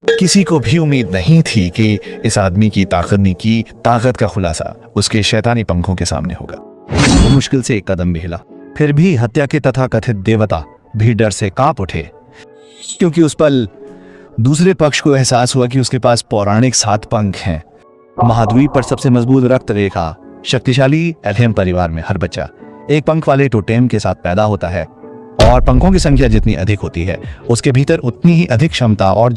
किसी को भी उम्मीद नहीं थी कि इस आदमी की ताकत का खुलासा उसके शैतानी पंखों के सामने होगा। वो मुश्किल से एक कदम भी हिला, फिर भी हत्या के तथाकथित देवता भी डर से कांप उठे, क्योंकि उस पल दूसरे पक्ष को एहसास हुआ कि उसके पास पौराणिक 7 पंख हैं। महाद्वीप पर सबसे मजबूत रक्त रेखा शक्तिशाली एल्हेम परिवार में हर बच्चा एक पंख वाले टोटेम के साथ पैदा होता है, और पंखों की संख्या जितनी अधिक होती है उसके भीतर उतनी ही अधिक क्षमता और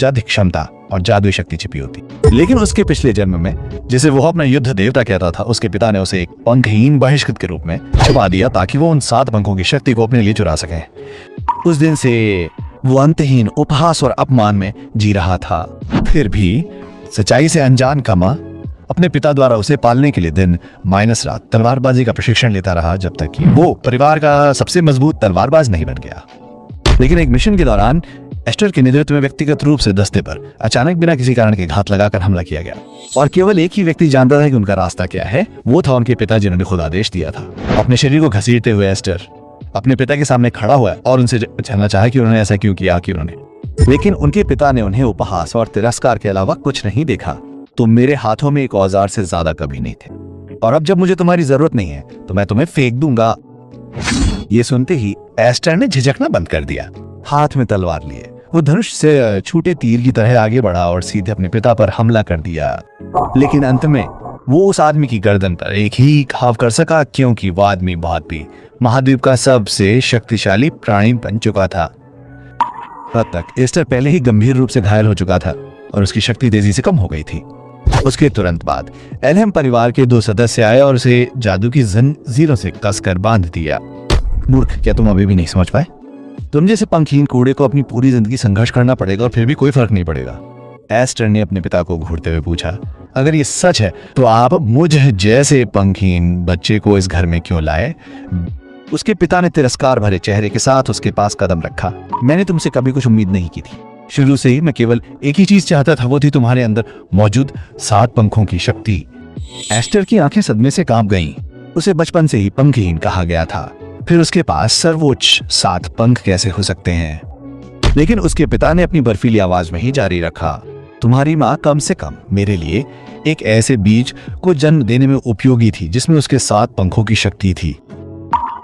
जादुई शक्ति छिपी होती। लेकिन उसके पिछले जन्म में, जिसे वो अपना युद्ध देवता कहता था, उसके पिता ने उसे एक पंखहीन बहिष्कृत के रूप में छुपा दिया ताकि वो उन 7 पंखों की शक्ति को अपने लिए चुरा सके। उस दिन से वो अंतहीन उपहास और अपमान में जी रहा था। फिर भी सच्चाई से अनजान कमा अपने पिता द्वारा उसे पालने के लिए दिन माइनस रात तलवारबाजी का प्रशिक्षण लेता रहा, जब तक कि वो परिवार का सबसे मजबूत तलवारबाज नहीं बन गया। लेकिन एक मिशन के दौरान एस्टर के नेतृत्व में व्यक्तिगत रूप से दस्ते पर अचानक बिना किसी कारण के घात लगाकर हमला किया गया, और केवल एक ही व्यक्ति जानता था कि उनका रास्ता क्या है। वो था उनके पिता, जिन्होंने खुद आदेश दिया था। अपने शरीर को घसीटते हुए एस्टर अपने पिता के सामने खड़ा हुआ और उनसे जानना चाहा कि उन्होंने ऐसा क्यों किया लेकिन उनके पिता ने उन्हें उपहास और तिरस्कार के अलावा कुछ नहीं देखा। तुम मेरे हाथों में एक औजार से ज्यादा कभी नहीं थे, और अब जब मुझे तुम्हारी जरूरत नहीं है तो मैं तुम्हें फेंक दूंगा। ये सुनते ही एस्टर ने झिझकना बंद कर दिया। हाथ में तलवार लिए वो धनुष से छूटे तीर की तरह आगे बढ़ा और सीधे अपने पिता पर हमला कर दिया। लेकिन अंत में वो उस आदमी की गर्दन पर एक ही घाव कर सका, क्योंकि वो आदमी बहुत भी महाद्वीप का सबसे शक्तिशाली प्राणी बन चुका था। तब तक एस्टर पहले ही गंभीर रूप से घायल हो चुका था और उसकी शक्ति तेजी से कम हो गई थी। उसके तुरंत बाद एल्हेम परिवार के 2 सदस्य आए और उसे जादू की जंजीरों से कसकर बांध दिया। मूर्ख, क्या तुम अभी भी नहीं समझ पाए? तुम जैसे पंखहीन कूड़े को अपनी पूरी जिंदगी संघर्ष करना पड़ेगा और फिर भी कोई फर्क नहीं पड़ेगा। एस्टर ने अपने पिता को घूरते हुए पूछा, अगर ये सच है तो आप मुझ जैसे पंखहीन बच्चे को इस घर में क्यों लाए? उसके पिता ने तिरस्कार भरे चेहरे के साथ उसके पास कदम रखा। मैंने तुमसे कभी कुछ उम्मीद नहीं की थी। शुरू से ही मैं केवल एक ही चीज चाहता था, वो थी तुम्हारे अंदर मौजूद 7 पंखों की शक्ति। एस्टर की आंखें सदमे से कांप गईं। उसे बचपन से ही पंखहीन कहा गया था, फिर उसके पास सर्वोच्च 7 पंख कैसे हो सकते हैं? लेकिन उसके पिता ने अपनी बर्फीली आवाज में ही जारी रखा, तुम्हारी माँ कम से कम मेरे लिए एक ऐसे बीज को जन्म देने में उपयोगी थी जिसमें उसके 7 पंखों की शक्ति थी।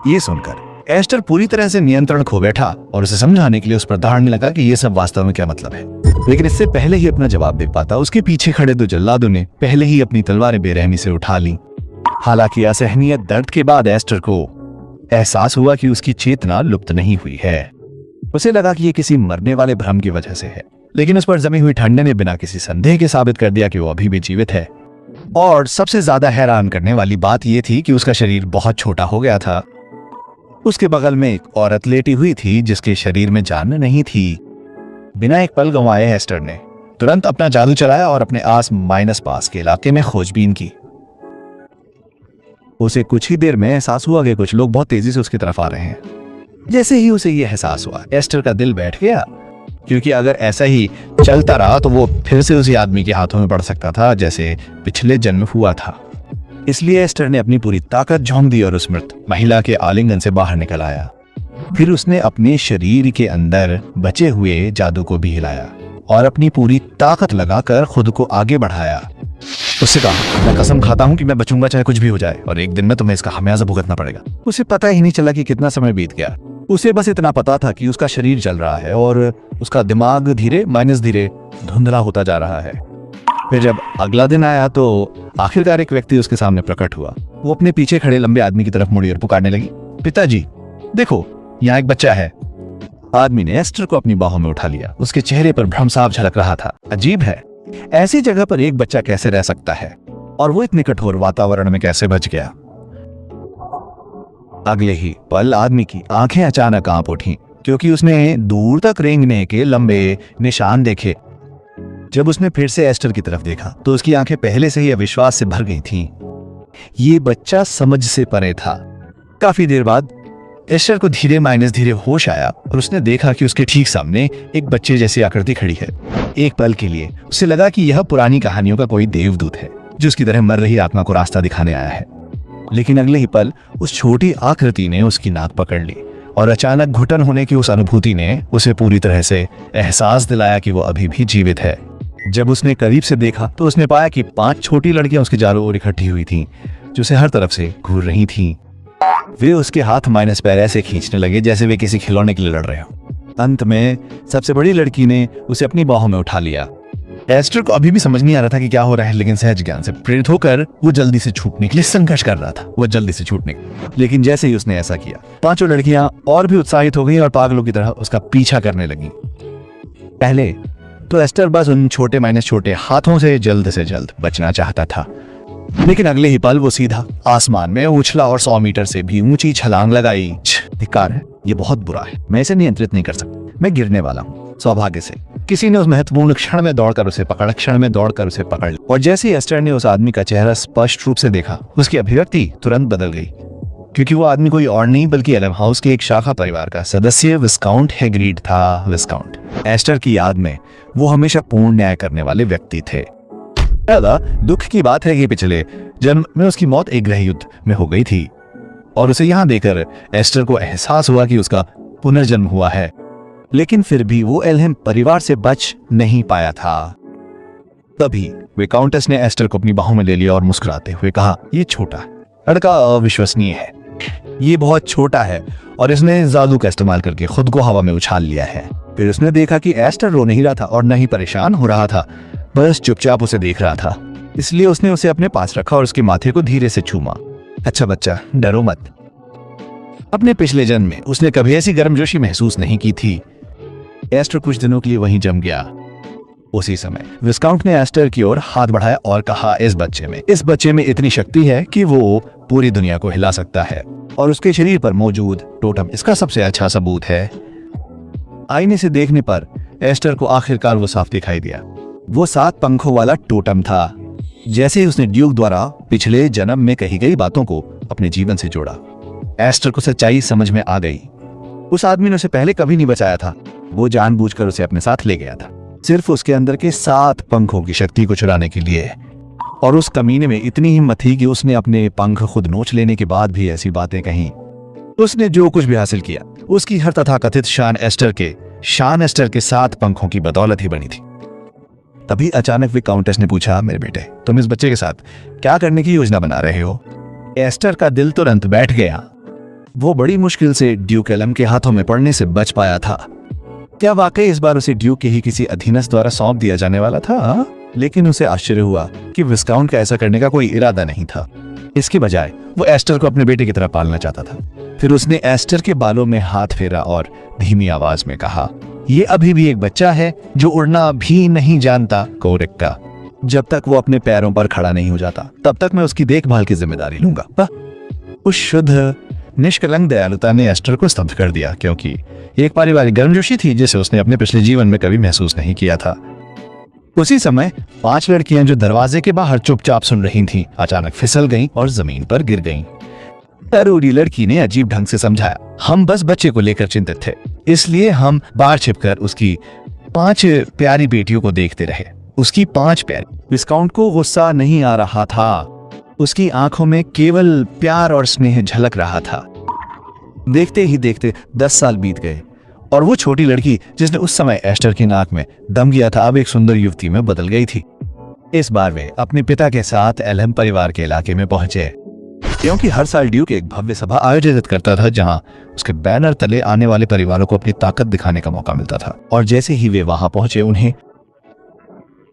ये सुनकर एस्टर पूरी तरह से नियंत्रण खो बैठा और उसे समझाने के लिए उस पर दहाड़ने लगा कि ये सब वास्तव में क्या मतलब है। लेकिन इससे पहले ही अपना जवाब दे पाता, उसके पीछे खड़े 2 जल्लादों ने पहले ही अपनी तलवारें बेरहमी से उठा ली। हालांकि असहनीय दर्द के बाद एस्टर को एहसास हुआ कि उसकी चेतना लुप्त नहीं हुई है। उसे लगा कि ये किसी मरने वाले भ्रम की वजह से है, लेकिन उस पर जमी हुई ठंड ने बिना किसी संदेह के साबित कर दिया कि वो अभी भी जीवित है। और सबसे ज्यादा हैरान करने वाली बात यह थी कि उसका शरीर बहुत छोटा हो गया था। उसके बगल में एक औरत लेटी हुई थी जिसके शरीर में जान नहीं थी। बिना एक पल गंवाए एस्टर ने तुरंत अपना जादू चलाया और अपने पास के इलाके में खोजबीन की। उसे कुछ ही देर में एहसास हुआ कि कुछ लोग बहुत तेजी से उसकी तरफ आ रहे हैं। जैसे ही उसे यह एहसास हुआ, एस्टर का दिल बैठ गया, क्योंकि अगर ऐसा ही चलता रहा तो वो फिर से उसी आदमी के हाथों में पड़ सकता था जैसे पिछले जन्म हुआ था। इसलिए एस्टर ने अपनी पूरी ताकत झोंक दी और उस मृत महिला के आलिंगन से बाहर निकल आया। फिर उसने अपने शरीर के अंदर बचे हुए जादू को भी हिलाया और अपनी पूरी ताकत लगाकर खुद को आगे बढ़ाया। उससे कहा, मैं कसम खाता हूं कि मैं बचूंगा चाहे कुछ भी हो जाए, और एक दिन में तुम्हें इसका खमियाजा भुगतना पड़ेगा। उसे पता ही नहीं चला कि कितना समय बीत गया। उसे बस इतना पता था कि उसका शरीर जल रहा है और उसका दिमाग धीरे धुंधला होता जा रहा है। फिर जब अगला दिन आया तो आखिरकार एक व्यक्ति उसके सामने प्रकट हुआ। वो अपने पीछे खड़े लंबे आदमी की तरफ मुड़ी और पुकारने लगी, पिताजी देखो, यहाँ एक बच्चा है। आदमी ने एस्टर को अपनी बाहों में उठा लिया। उसके चेहरे पर भ्रम साफ झलक रहा था। अजीब है, ऐसी जगह पर एक बच्चा कैसे रह सकता है और वो इतने कठोर वातावरण में कैसे बच गया? अगले ही पल आदमी की आंखें अचानक कांप उठी, क्योंकि उसने दूर तक रेंगने के लंबे निशान देखे। जब उसने फिर से एस्टर की तरफ देखा तो उसकी आंखें पहले से ही अविश्वास से भर गई थीं। ये बच्चा समझ से परे था। काफी देर बाद एस्टर को धीरे होश आया और उसने देखा कि उसके ठीक सामने एक बच्चे जैसी आकृति खड़ी है। एक पल के लिए उसे लगा कि यह पुरानी कहानियों का कोई देवदूत है जो उसकी तरह मर रही आत्मा को रास्ता दिखाने आया है। लेकिन अगले ही पल उस छोटी आकृति ने उसकी नाक पकड़ ली और अचानक घुटन होने की उस अनुभूति ने उसे पूरी तरह से एहसास दिलाया कि वो अभी भी जीवित है। जब उसने करीब से देखा तो उसने पाया कि 5 छोटी लड़कियां उसके चारों ओर इकट्ठी हुई थीं, जो उसे हर तरफ से घूर रही थीं। वे उसके हाथ माइनस पैर ऐसे खींचने लगे जैसे वे किसी खिलौने के लिए लड़ रहे हो। अंत में सबसे बड़ी लड़की ने उसे अपनी बाहों में उठा लिया। एस्टर को अभी भी समझ नहीं आ रहा था कि क्या हो रहा है, लेकिन सहज ज्ञान से प्रेरित होकर वो जल्दी से छूटने के लिए संघर्ष कर रहा था। वो जल्दी से छूटने, लेकिन जैसे ही उसने ऐसा किया, 5 लड़कियां और भी उत्साहित हो गई और पागलों की तरह उसका पीछा करने लगी। पहले तो एस्टर बस उन छोटे माइनस छोटे हाथों से जल्द बचना चाहता था, लेकिन अगले ही पल वो सीधा आसमान में उछला और 100 मीटर से भी ऊंची छलांग लगाई। धिक्कार है, ये बहुत बुरा है, मैं इसे नियंत्रित नहीं कर सकता, मैं गिरने वाला हूँ। सौभाग्य से किसी ने उस महत्वपूर्ण क्षण में दौड़कर उसे पकड़ लिया। और जैसे ही एस्टर ने उस आदमी का चेहरा स्पष्ट रूप से देखा, उसकी अभिव्यक्ति तुरंत बदल गई, क्योंकि वो आदमी कोई और नहीं बल्कि एलम हाउस के एक शाखा परिवार का सदस्य विस्काउंट हैग्रीड था। विस्काउंट एस्टर की याद में वो हमेशा पूर्ण न्याय करने वाले व्यक्ति थे। दुख की बात है कि पिछले जन्म में उसकी मौत एक गृह युद्ध में हो गई थी, और उसे यहाँ देखकर एस्टर को एहसास हुआ कि उसका पुनर्जन्म हुआ है। लेकिन फिर भी वो एल्हेम परिवार से बच नहीं पाया था। तभी वे काउंटेस ने एस्टर को अपनी बाहों में ले लिया और मुस्कुराते हुए कहा, ये छोटा लड़का अविश्वसनीय है, ये बहुत छोटा है और इसने जादू का इस्तेमाल करके खुद को हवा में उछाल लिया है। फिर उसने देखा कि एस्टर रो नहीं रहा था और न ही परेशान हो रहा था, बस चुपचाप उसे देख रहा था। इसलिए उसने उसे अपने पास रखा और उसके माथे को धीरे से चूमा। अच्छा बच्चा, डरो मत। अपने पिछले जन्म में उसने कभी ऐसी गर्मजोशी महसूस नहीं की थी। एस्टर कुछ दिनों के लिए वहीं जम गया। उसी समय विस्काउंट ने एस्टर की ओर हाथ बढ़ाया और कहा, इस बच्चे में इतनी शक्ति है कि वो पूरी दुनिया को हिला सकता है, और उसके शरीर पर मौजूद टोटम इसका सबसे अच्छा सबूत है। आईने से देखने पर एस्टर को आखिरकार वो साफ दिखाई दिया। वो 7 पंखों वाला टोटम था। जैसे ही उसने ड्यूक द्वारा पिछले जन्म में कही गई बातों को अपने जीवन से जोड़ा, एस्टर को सच्चाई समझ में आ गई। उस आदमी ने उसे पहले कभी नहीं बचाया था, वो जानबूझकर उसे अपने साथ ले गया था, सिर्फ उसके अंदर के 7 पंखों की शक्ति को चुराने के लिए। और उस कमीने में इतनी हिम्मत थी कि उसने अपने पंख खुद नोच लेने के बाद भी ऐसी बातें कहीं। उसने जो कुछ भी हासिल किया, उसकी हर तथाकथित शान एस्टर के 7 पंखों की बदौलत ही बनी थी। तभी अचानक वे काउंटेस ने पूछा, मेरे बेटे, तुम इस बच्चे के साथ क्या करने की योजना बना रहे हो? एस्टर का दिल तुरंत बैठ गया। वो बड़ी मुश्किल से ड्यूक एलम के हाथों में पड़ने से बच पाया था। क्या वाकई इस बार उसे ड्यूक के ही किसी अधीनस्थ द्वारा सौंप दिया जाने वाला था? लेकिन उसे आश्चर्य हुआ कि विस्काउंट का ऐसा करने का कोई इरादा नहीं था। इसके बजाय वो एस्टर को अपने बेटे की तरह पालना चाहता था। फिर उसने एस्टर के बालों में हाथ फेरा और धीमी आवाज में कहा, ये अभी भी एक बच्चा है जो उड़ना भी नहीं जानता, कोरिक्का। जब तक वो अपने पैरों पर खड़ा नहीं हो जाता, तब तक मैं उसकी देखभाल की जिम्मेदारी लूंगा। उस शुद्ध निष्कलंक दयालुता ने एस्टर को स्तब्ध कर दिया, क्योंकि एक पारिवारिक गर्मजोशी थी जिसे उसने अपने पिछले जीवन में कभी महसूस नहीं किया था। उसी समय 5 लड़कियां जो दरवाजे के बाहर चुपचाप सुन रही थीं, अचानक फिसल गईं और जमीन पर गिर गईं। तरूरी लड़की ने अजीब ढंग से समझाया, हम बस बच्चे को लेकर चिंतित थे, इसलिए हम बाहर छिपकर उसकी 5 प्यारी बेटियों को देखते रहे। उसकी 5 प्यारी। विस्काउंट को गुस्सा नहीं आ रहा था, उसकी आंखों में केवल प्यार और स्नेह झलक रहा था। देखते ही देखते 10 साल बीत गए और वो छोटी लड़की जिसने उस समय एस्टर की नाक में दम किया था, अब एक सुंदर युवती में बदल गई थी। इस बार वे अपने पिता के साथ एल्हेम परिवार के इलाके में पहुंचे, क्योंकि हर साल ड्यूक एक भव्य सभा आयोजित करता था जहां उसके बैनर तले आने वाले परिवारों को अपनी ताकत दिखाने का मौका मिलता था। और जैसे ही वे वहां पहुंचे, उन्हें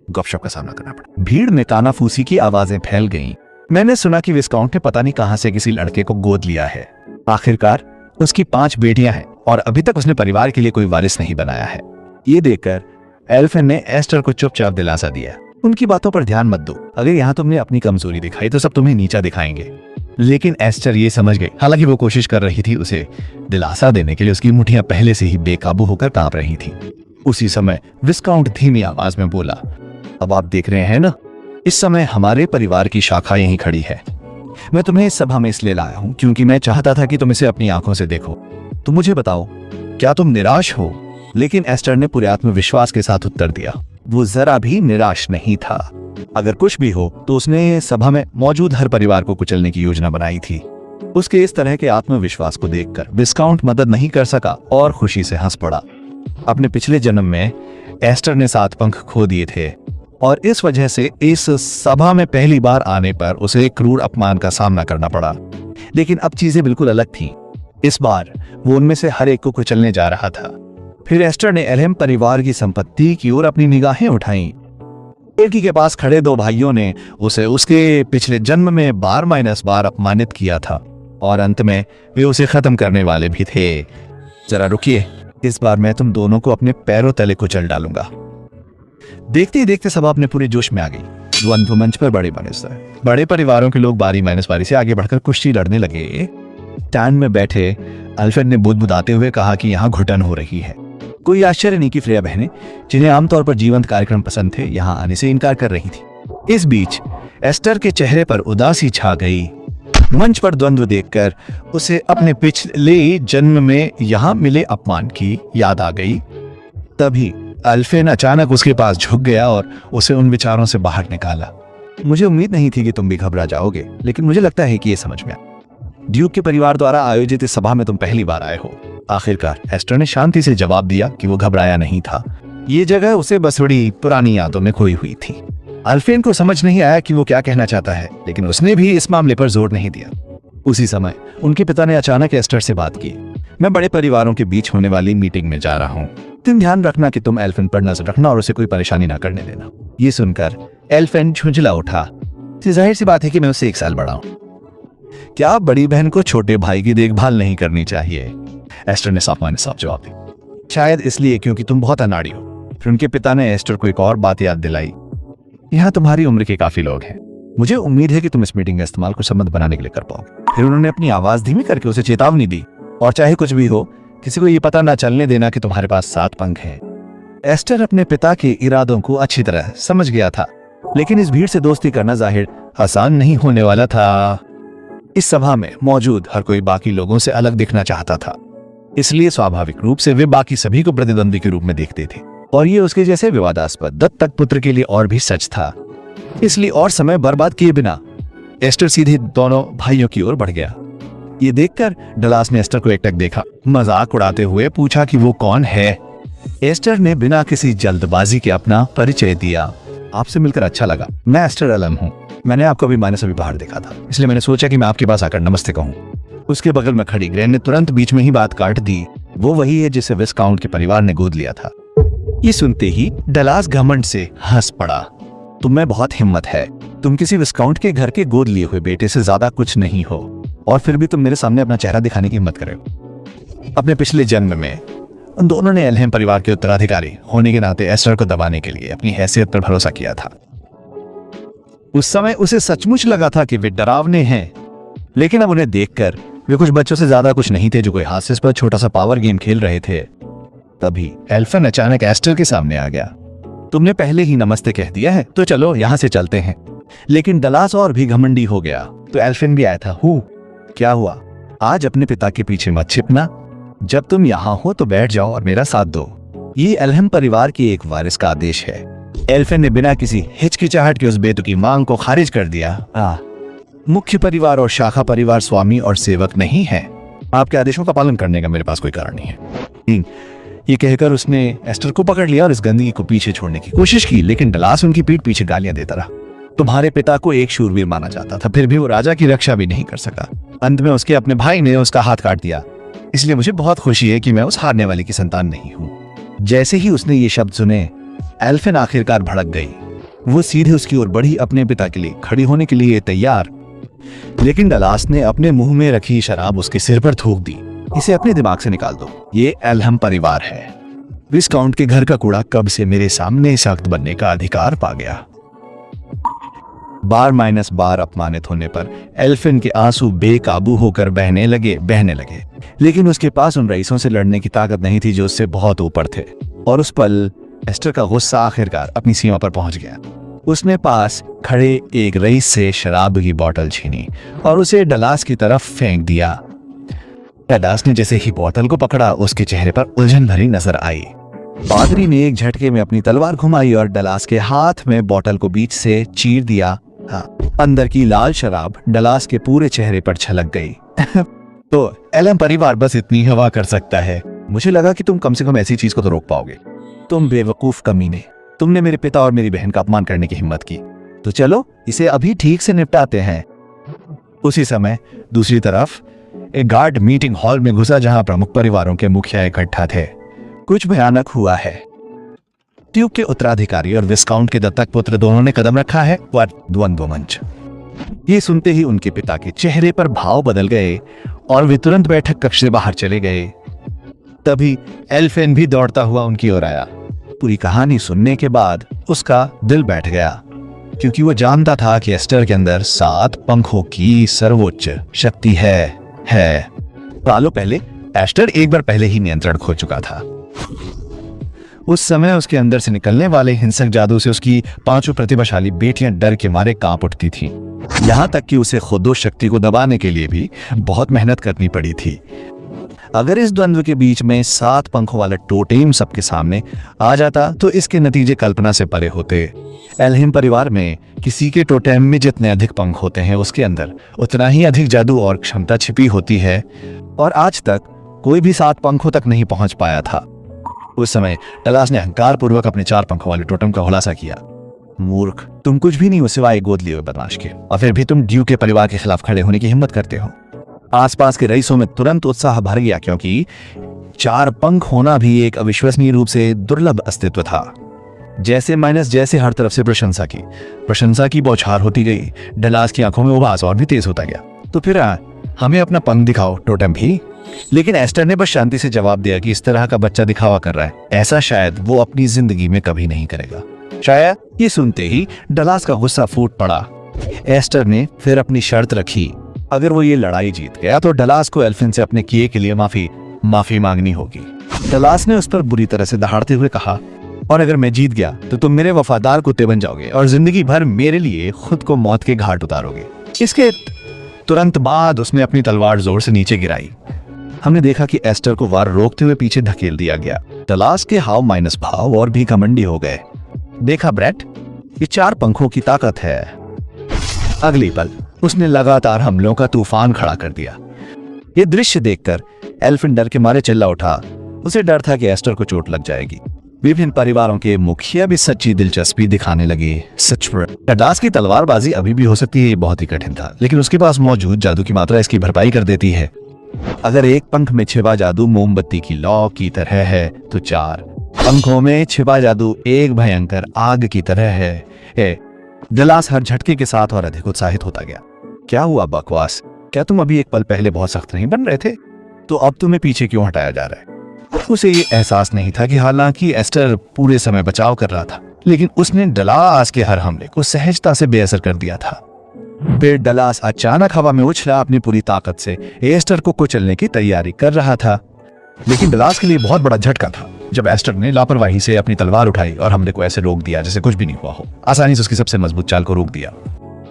गपशप का सामना करना पड़ा। भीड़ में कानाफूसी की आवाजें फैल गईं। मैंने सुना कि विस्काउंट ने पता नहीं कहां से किसी लड़के को गोद लिया है। आखिरकार उसकी 5 बेटियां हैं और अभी तक उसने परिवार के लिए कोई वारिस नहीं बनाया है। ये देखकर एल्फिन ने एस्टर को चुपचाप दिलासा दिया, उनकी बातों पर ध्यान मत दो, अगर यहाँ तुमने अपनी कमजोरी दिखाई तो सब तुम्हें नीचा दिखाएंगे। लेकिन एस्टर ये समझ गई, हालांकि वो कोशिश कर रही थी उसे दिलासा देने के लिए, उसकी मुट्ठियां पहले से ही बेकाबू होकर कांप रही थी। उसी समय विस्काउंट धीमी आवाज में बोला, अब आप देख रहे हैं ना, इस समय हमारे परिवार की शाखा यहीं खड़ी है। मैं तुम्हें इस सभा में इसलिए लाया हूं क्योंकि मैं चाहता था कि तुम इसे अपनी आंखों से देखो। तो मुझे बताओ, क्या तुम निराश हो? लेकिन एस्टर ने पूरे आत्मविश्वास के साथ उत्तर दिया, वो जरा भी निराश नहीं था। अगर कुछ भी हो तो उसने सभा में मौजूद हर परिवार को कुचलने की योजना बनाई थी। उसके इस तरह के आत्मविश्वास को देखकर विस्काउंट मदद नहीं कर सका और खुशी से हंस पड़ा। अपने पिछले जन्म में एस्टर ने 7 पंख खो दिए थे और इस वजह से इस सभा में पहली बार आने पर उसे एक क्रूर अपमान का सामना करना पड़ा। लेकिन अब चीजें बिल्कुल अलग थीं। इस बार वो उनमें से हर एक को कुचलने जा रहा था। फिर एस्टर ने एल्हेम परिवार की संपत्ति की ओर अपनी निगाहें उठाईं। खिड़की के पास खड़े दो भाइयों ने उसे उसके पिछले जन्म में बार माइनस बार अपमानित किया था और अंत में वे उसे खत्म करने वाले भी थे। जरा रुकिए, इस बार मैं तुम दोनों को अपने पैरों तले कुचल डालूंगा। देखते ही देखते सभा अपने पूरे जोश में आ गई। द्वंद्व मंच पर बड़े परिवारों के लोग बारी माइनस बारी से आगे बढ़कर कुश्ती लड़ने लगे। स्टैंड में बैठे एल्फ्रेड ने बुदबुदाते हुए कहा कि यहाँ घुटन हो रही है। कोई आश्चर्य नहीं कि फ्रेया बहनें, जिन्हें आमतौर पर जीवंत कार्यक्रम पसंद थे, यहाँ आने से इनकार कर रही थी। इस बीच एस्टर के चेहरे पर उदासी छा गई। मंच पर द्वंद्व देखकर उसे अपने पिछले जन्म में यहाँ मिले अपमान की याद आ गई। तभी एल्फिन अचानक उसके पास झुक गया और उसे उन विचारों से बाहर निकाला। मुझे उम्मीद नहीं थी कि तुम भी घबरा जाओगे, लेकिन मुझे लगता है कि ये समझ में आया। ड्यूक के परिवार द्वारा आयोजित इस सभा में तुम पहली बार आए हो। आखिरकार एस्टर ने शांति से जवाब दिया कि वो घबराया नहीं था। ये जगह उसे बस बड़ी पुरानी यादों में खोई हुई थी। एल्फिन को समझ नहीं आया कि वो क्या कहना चाहता है, लेकिन उसने भी इस मामले पर जोर नहीं दिया। उसी समय उनके पिता ने अचानक एस्टर से बात की। मैं बड़े परिवारों के बीच होने वाली मीटिंग में जा रहा हूँ। तुम ध्यान रखना कि तुम एल्फिन पर नजर रखना और उसे कोई परेशानी ना करने देना। ये सुनकर एल्फिन झुंझला उठा। जाहिर सी बात है कि मैं उससे 1 साल बड़ा हूँ। क्या बड़ी बहन को छोटे भाई की देखभाल नहीं करनी चाहिए? एस्टर ने साफ जवाब दिया। शायद इसलिए क्योंकि तुम बहुत अनाड़ी हो। फिर उनके पिता ने एस्टर को एक और बात याद दिलाई। यहाँ तुम्हारी उम्र के काफी लोग हैं। मुझे उम्मीद है कि तुम इस मीटिंग का इस्तेमाल कुछ संबंध बनाने के लिए कर पाओगे। फिर उन्होंने अपनी आवाज धीमी करके उसे चेतावनी दी, और चाहे कुछ भी हो, किसी को ये पता ना चलने देना कि तुम्हारे पास 7 पंख हैं। एस्टर अपने पिता के इरादों को अच्छी तरह समझ गया था, लेकिन इस भीड़ से दोस्ती करना जाहिर आसान नहीं होने वाला था। इस सभा में मौजूद हर कोई बाकी लोगों से अलग दिखना चाहता था, इसलिए स्वाभाविक रूप से वे बाकी सभी को प्रतिद्वंदी के रूप में देखते थे, और ये उसके जैसे विवादास्पद दत्तक पुत्र के लिए और भी सच था। इसलिए और समय बर्बाद किए बिना एस्टर सीधे दोनों भाइयों की ओर बढ़ गया। ये देखकर डलास ने एस्टर को एकटक देखा। मजाक उड़ाते हुए पूछा कि वो कौन है। एस्टर ने बिना किसी जल्दबाजी के अपना परिचय दिया। आपसे मिलकर अच्छा लगा। मैं एस्टर एल्हेम हूँ। मैंने आपको अभी बाहर देखा था, इसलिए मैंने सोचा कि मैं आपके पास आकर नमस्ते कहूँ। उसके बगल में खड़ी ग्रैंड ने तुरंत बीच में ही बात काट दी। वो वही है जिसे विस्काउंट के परिवार ने गोद लिया था। ये सुनते ही डलास घमंड से हंस पड़ा। तुम में बहुत हिम्मत है। तुम किसी विस्काउंट के घर के गोद लिए हुए बेटे से ज्यादा कुछ नहीं हो, और फिर भी तुम मेरे सामने अपना चेहरा दिखाने की हिम्मत करे हो। अपने पिछले जन्म में उन दोनों ने एल्हेम परिवार के उत्तराधिकारी होने के नाते एस्टर को दबाने के लिए अपनी हैसियत पर भरोसा किया था। उस समय उसे सचमुच लगा था कि वे डरावने हैं, लेकिन अब उन्हें देखकर वे कुछ बच्चों से ज्यादा कुछ नहीं थे जो कोई हास्यास्पद छोटा सा पावर गेम खेल रहे थे। तभी एल्फिन अचानक एस्टर के सामने आ गया। तुमने पहले ही नमस्ते कह दिया है, तो चलो यहाँ से चलते हैं। लेकिन डलास और भी घमंडी हो गया, तो एल्फिन भी आया था। क्या हुआ? आज अपने पिता के पीछे मत छिपना। जब तुम यहाँ हो तो बैठ जाओ और मेरा साथ दो। ये एल्हेम परिवार की एक वारिस का आदेश है। एल्फिन ने बिना किसी हिचकिचाहट के उस बेतुकी मांग को खारिज कर दिया। मुख्य परिवार और शाखा परिवार स्वामी और सेवक नहीं है। आपके आदेशों का पालन करने का मेरे पास कोई कारण नहीं है। ये कहकर उसने एस्टर को पकड़ लिया और इस गंदगी को पीछे छोड़ने की कोशिश की, लेकिन डलास उनकी पीठ पीछे गालियां देता रहा। तुम्हारे पिता को एक शूरवीर माना जाता था, फिर भी वो राजा की रक्षा भी नहीं कर सका। अंत में उसके अपने भाई ने उसका हाथ काट दिया। इसलिए मुझे बहुत खुशी है कि मैं उस हारने वाले की संतान नहीं हूँ। जैसे ही उसने ये शब्द सुने, एल्फिन आखिरकार भड़क गई। वो सीधे उसकी ओर बढ़ी, अपने पिता के लिए खड़ी होने के लिए तैयार। लेकिन डलास ने अपने मुंह में रखी शराब उसके सिर पर थूक दी। इसे अपने दिमाग से निकाल दो। ये एल्हेम परिवार है। विस्काउंट के घर का कूड़ा कब से मेरे सामने सख्त बनने का अधिकार पा गया। बार माइनस बार अपमानित होने पर एल्फिन के आंसू बेकाबू होकर बहने लगे। लेकिन उसके पास उन रईसों से लड़ने की ताकत नहीं थी जो उससे बहुत ऊपर थे। और उस पल एस्टर का गुस्सा आखिरकार अपनी सीमा पर पहुंच गया। उसने पास खड़े एक रईस से शराब की बोतल छीनी और उसे डलास की तरफ फेंक दिया। डलास ने जैसे ही बोतल को पकड़ा, उसके चेहरे पर उलझन भरी नजर आई। पादरी ने एक झटके में अपनी तलवार घुमाई और डलास के हाथ में बोतल को बीच से चीर दिया। अंदर की लाल शराब डलास के पूरे चेहरे पर छलक गई। तो एल्हेम परिवार बस इतनी हवा कर सकता है। मुझे लगा कि तुम कम से कम ऐसी चीज को तो रोक पाओगे। तुम बेवकूफ कमीने। तुमने मेरे पिता और मेरी बहन का अपमान करने की हिम्मत की, तो चलो इसे अभी ठीक से निपटाते हैं। उसी समय दूसरी तरफ एक गार्ड मीटिंग हॉल में घुसा जहां प्रमुख परिवारों के मुखिया इकट्ठा थे। कुछ भयानक हुआ है। ट्यूब के उत्तराधिकारी और विस्काउंट के दत्तक पुत्र दोनों ने कदम रखा है पर द्वंद्व मंच। ये सुनते ही उनके पिता के चेहरे पर भाव बदल गए और वे तुरंत बैठक कक्ष से बाहर चले गए। तभी एल्फिन भी दौड़ता हुआ उनकी ओर आया। पूरी कहानी सुनने के बाद उसका दिल बैठ गया, क्योंकि वो जानता था कि एस्टर के अंदर 7 पंखों की सर्वोच्च शक्ति है। सालों पहले एस्टर एक बार पहले ही नियंत्रण खो चुका था। उस समय उसके अंदर से निकलने वाले हिंसक जादू से उसकी 5 प्रतिभाशाली बेटियां डर के मारे कांप उठती थीं। यहां तक कि उसे खुद उस शक्ति को दबाने के लिए भी बहुत मेहनत करनी पड़ी थी। अगर इस द्वंद्व के बीच में 7 पंखों वाला टोटेम सबके सामने आ जाता तो इसके नतीजे कल्पना से परे होते। एल्हिम परिवार में किसी के टोटेम में जितने अधिक पंख होते हैं उसके अंदर उतना ही अधिक जादू और क्षमता छिपी होती है, और आज तक कोई भी 7 पंखों तक नहीं पहुंच पाया था। उस समय डलास ने अहंकार पूर्वक अपने 4 पंखों वाले टोटेम का खुलासा किया। मूर्ख, तुम कुछ भी नहीं हो सिवाय गोद लिए हुए बदमाश के, और फिर भी तुम ड्यू के परिवार के खिलाफ खड़े होने की हिम्मत करते हो। आसपास के रईसों में तुरंत उत्साह भर गया, क्योंकि 4 पंख होना भी एक अविश्वसनीय रूप से दुर्लभ अस्तित्व था। जैसे हर तरफ से प्रशंसा की बौछार होती गई। डलास की आंखों में उबास और भी तेज होता गया। तो फिर हमें अपना पंख दिखाओ टोटेम भी। लेकिन एस्टर ने बस शांति से जवाब दिया कि इस तरह का बच्चा दिखावा कर रहा है, ऐसा शायद वो अपनी जिंदगी में कभी नहीं करेगा। शायद ये सुनते ही डलास का गुस्सा फूट पड़ा। एस्टर ने फिर अपनी शर्त रखी, अगर वो ये लड़ाई जीत गया तो डलास को एल्फिन से अपने किए के लिए माफी मांगनी होगी। डलास ने उस पर बुरी तरह से दहाड़ते हुए कहा, और अगर मैं जीत गया तो तुम मेरे वफादार कुत्ते बन जाओगे और जिंदगी भर मेरे लिए खुद को मौत के घाट उतारोगे। इसके तुरंत बाद उसने अपनी तलवार जोर से नीचे गिराई। हमने देखा कि एस्टर को वार रोकते हुए पीछे धकेल दिया गया। डलास के हाव माइनस भाव और भी घमंडी हो गए। देखा ब्रेट, ये 4 पंखों की ताकत है। अगली पल उसने लगातार हमलों का तूफान खड़ा कर दिया। ये दृश्य देखकर एल्फिन डर के मारे चिल्ला उठा। उसे डर था कि एस्टर को चोट लग जाएगी। विभिन्न परिवारों के मुखिया भी सच्ची दिलचस्पी दिखाने लगे। सच में डलास की तलवारबाजी अभी भी हो सकती है, ये बहुत ही कठिन था, लेकिन उसके पास मौजूद जादू की मात्रा इसकी भरपाई कर देती है। अगर एक पंख में छिपा जादू मोमबत्ती की लौ की तरह है, तो 4 पंखों में छिपा जादू एक भयंकर आग की तरह है। डलास हर झटके के साथ और अधिक उत्साहित होता गया। क्या हुआ बकवास? क्या तुम अभी एक पल पहले बहुत सख्त नहीं बन रहे थे? तो अब तुम्हें पीछे क्यों हटाया जा रहा है? उसे ये एहसास नहीं था कि हालांकि एस्टर पूरे समय बचाव कर रहा था, लेकिन उसने डलास के हर हमले को सहजता से बेअसर कर दिया था। फिर डलास अचानक हवा में उछला, अपनी पूरी ताकत से एस्टर को कुचलने की तैयारी कर रहा था। लेकिन डलास के लिए बहुत बड़ा झटका था जब एस्टर ने लापरवाही से अपनी तलवार उठाई और हमले को ऐसे रोक दिया जैसे कुछ भी नहीं हुआ हो। आसानी से उसकी सबसे मजबूत चाल को रोक दिया।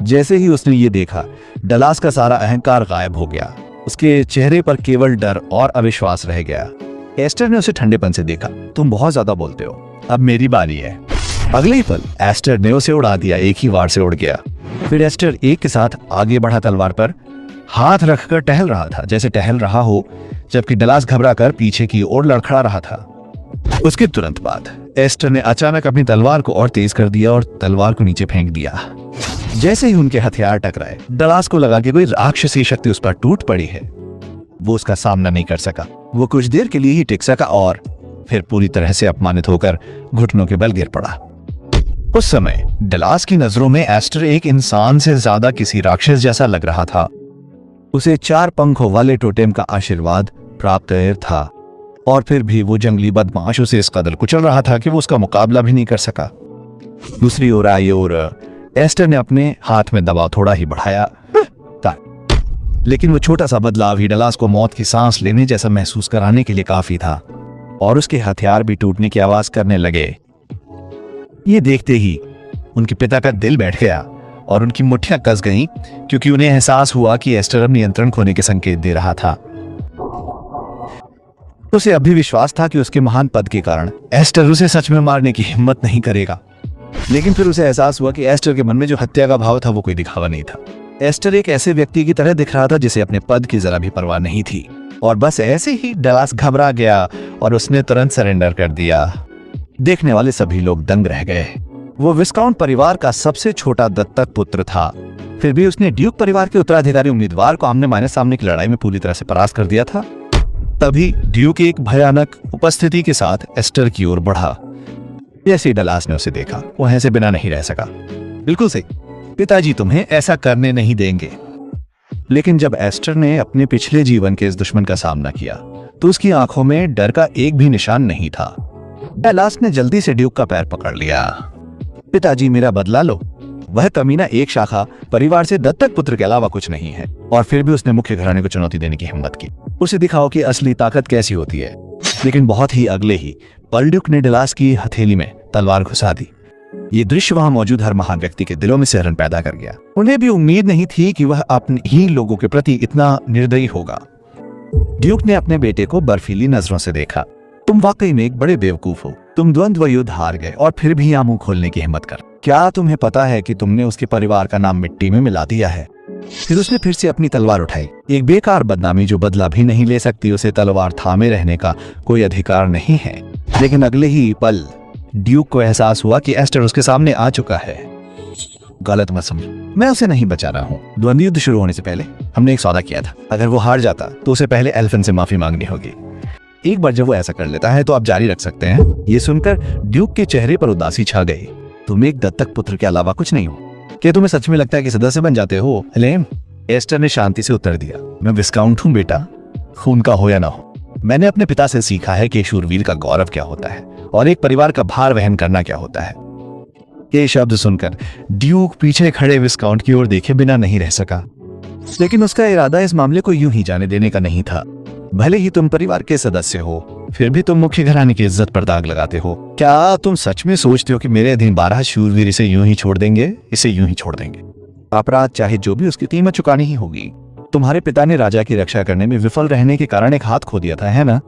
जैसे ही उसने ये देखा, डलास का सारा अहंकार गायब हो गया। उसके चेहरे पर केवल डर और अविश्वास रह गया। एस्टर ने उसे ठंडेपन से देखा। तुम बहुत ज्यादा बोलते हो, अब मेरी बारी है। अगले ही पल एस्टर ने उसे उड़ा दिया। एक ही वार से उड़ गया। फिर एस्टर एक के साथ आगे बढ़ा, तलवार पर हाथ रखकर टहल रहा था, जैसे टहल रहा हो, जबकि डलास घबरा कर पीछे की ओर लड़खड़ा रहा था। उसके तुरंत बाद एस्टर ने अचानक अपनी तलवार को और तेज कर दिया और तलवार को नीचे फेंक दिया। जैसे ही उनके हथियार टकराए, डलास को लगा कि कोई राक्षसी शक्ति उस पर टूट पड़ी है। वो उसका सामना नहीं कर सका। वो कुछ देर के लिए ही टिक सका और फिर पूरी तरह से अपमानित होकर घुटनों के बल गिर पड़ा। उस समय डलास की नजरों में एस्टर एक इंसान से ज्यादा किसी राक्षस जैसा लग रहा था। उसे 4 पंखों वाले टोटेम का आशीर्वाद प्राप्त था, और फिर भी वो जंगली बदमाश उसे इस कदर कुचल रहा था कि वो उसका मुकाबला भी नहीं कर सका। दूसरी ओर आई और एस्टर ने अपने हाथ में दबाव थोड़ा ही बढ़ाया, लेकिन वो छोटा सा बदलाव ही डलास को मौत की सांस लेने जैसा महसूस कराने के लिए काफी था, और उसके हथियार भी टूटने की आवाज करने लगे। ये देखते ही उनके पिता का दिल बैठ गया और उनकी मुट्ठियां कस गईं, क्योंकि उन्हें एहसास हुआ कि एस्टर अब नियंत्रण खोने के संकेत दे रहा था। उसे अभी विश्वास था कि उसके महान पद के कारण एस्टर उसे सच में मारने की हिम्मत नहीं करेगा, लेकिन फिर उसे एहसास हुआ कि एस्टर के मन में जो हत्या का भाव था वो कोई दिखावा नहीं था। एस्टर एक ऐसे व्यक्ति की तरह दिख रहा था जिसे अपने पद की जरा भी परवाह नहीं थी, और बस ऐसे ही डलास घबरा गया और उसने तुरंत सरेंडर कर दिया। देखने वाले सभी लोग दंग रह गए। वो विस्काउंट परिवार का सबसे छोटा दत्तक पुत्र था, फिर भी उसने ड्यूक परिवार के उत्तराधिकारी उम्मीदवार को आमने सामने की लड़ाई में पूरी तरह से परास्त कर दिया था। तभी ड्यूक एक भयानक उपस्थिति के साथ एस्टर की ओर बढ़ा। जैसे डलास ने उसे देखा, वो ऐसे बिना नहीं रह सका। बिल्कुल सही, पिताजी तुम्हें ऐसा करने नहीं देंगे। लेकिन जब एस्टर ने अपने पिछले जीवन के इस दुश्मन का सामना किया तो उसकी आंखों में डर का एक भी निशान नहीं था। डलास ने जल्दी से ड्यूक का पैर पकड़ लिया। पिताजी, मेरा बदला लो। वह कमीना एक शाखा परिवार से दत्तक पुत्र के अलावा कुछ नहीं है, और फिर भी उसने मुख्य घराने को चुनौती देने की हिम्मत की। उसे दिखाओ कि असली ताकत कैसी होती है। लेकिन बहुत ही अगले ही पल ड्यूक ने डलास की हथेली में तलवार घुसा दी। ये दृश्य वहां मौजूद हर महान व्यक्ति के दिलों में सिहरन पैदा कर गया। उन्हें भी उम्मीद नहीं थी कि वह अपने ही लोगों के प्रति इतना निर्दयी होगा। ड्यूक ने अपने बेटे को बर्फीली नजरों से देखा। तुम वाकई में एक बड़े बेवकूफ हो। तुम द्वंद्व युद्ध हार गए और फिर भी यहाँ मुंह खोलने की हिम्मत कर। क्या तुम्हें पता है कि तुमने उसके परिवार का नाम मिट्टी में मिला दिया है? फिर उसने फिर से अपनी तलवार उठाई। एक बेकार बदनामी जो बदला भी नहीं ले सकती। उसे तलवार थामे रहने का कोई अधिकार नहीं है। लेकिन अगले ही पल ड्यूक को एहसास हुआ कि एस्टर उसके सामने आ चुका है। गलत मत समझो, मैं उसे नहीं बचा रहा हूँ। द्वंद्व युद्ध शुरू होने से पहले हमने एक सौदा किया था। अगर वो हार जाता तो उसे पहले एल्फिन से माफी मांगनी होगी। एक बार जब वो ऐसा कर लेता है तो आप जारी रख सकते हैं। ये सुनकर ड्यूक के चेहरे पर उदासी छा गई। तुम एक दत्तक पुत्र के अलावा कुछ नहीं हो। क्या तुम्हें सच में लगता है कि सदस्य बन जाते हो? हेलेम, एस्टर ने शांति से उत्तर दिया। मैं विस्काउंट हूँ बेटा, खून का हो या ना हो। मैंने अपने पिता से सीखा है कि शूरवीर का गौरव क्या होता है और एक परिवार का भार वहन करना क्या होता है। ये शब्द सुनकर ड्यूक पीछे खड़े विस्काउंट की ओर देखे बिना नहीं रह सका। लेकिन उसका इरादा इस मामले को यूं ही जाने देने का नहीं था। भले ही तुम परिवार के सदस्य हो, फिर भी तुम मुख्य घराने की इज्जत पर दाग लगाते हो। क्या तुम सच में सोचते हो कि मेरे अधीन 12 शूरवीर इसे यूं ही छोड़ देंगे? इसे यूं ही छोड़ देंगे। अपराध चाहे जो भी, उसकी कीमत चुकानी ही होगी। तुम्हारे पिता ने राजा की रक्षा करने में विफल रहने के कारण एक हाथ खो दिया था, है ना?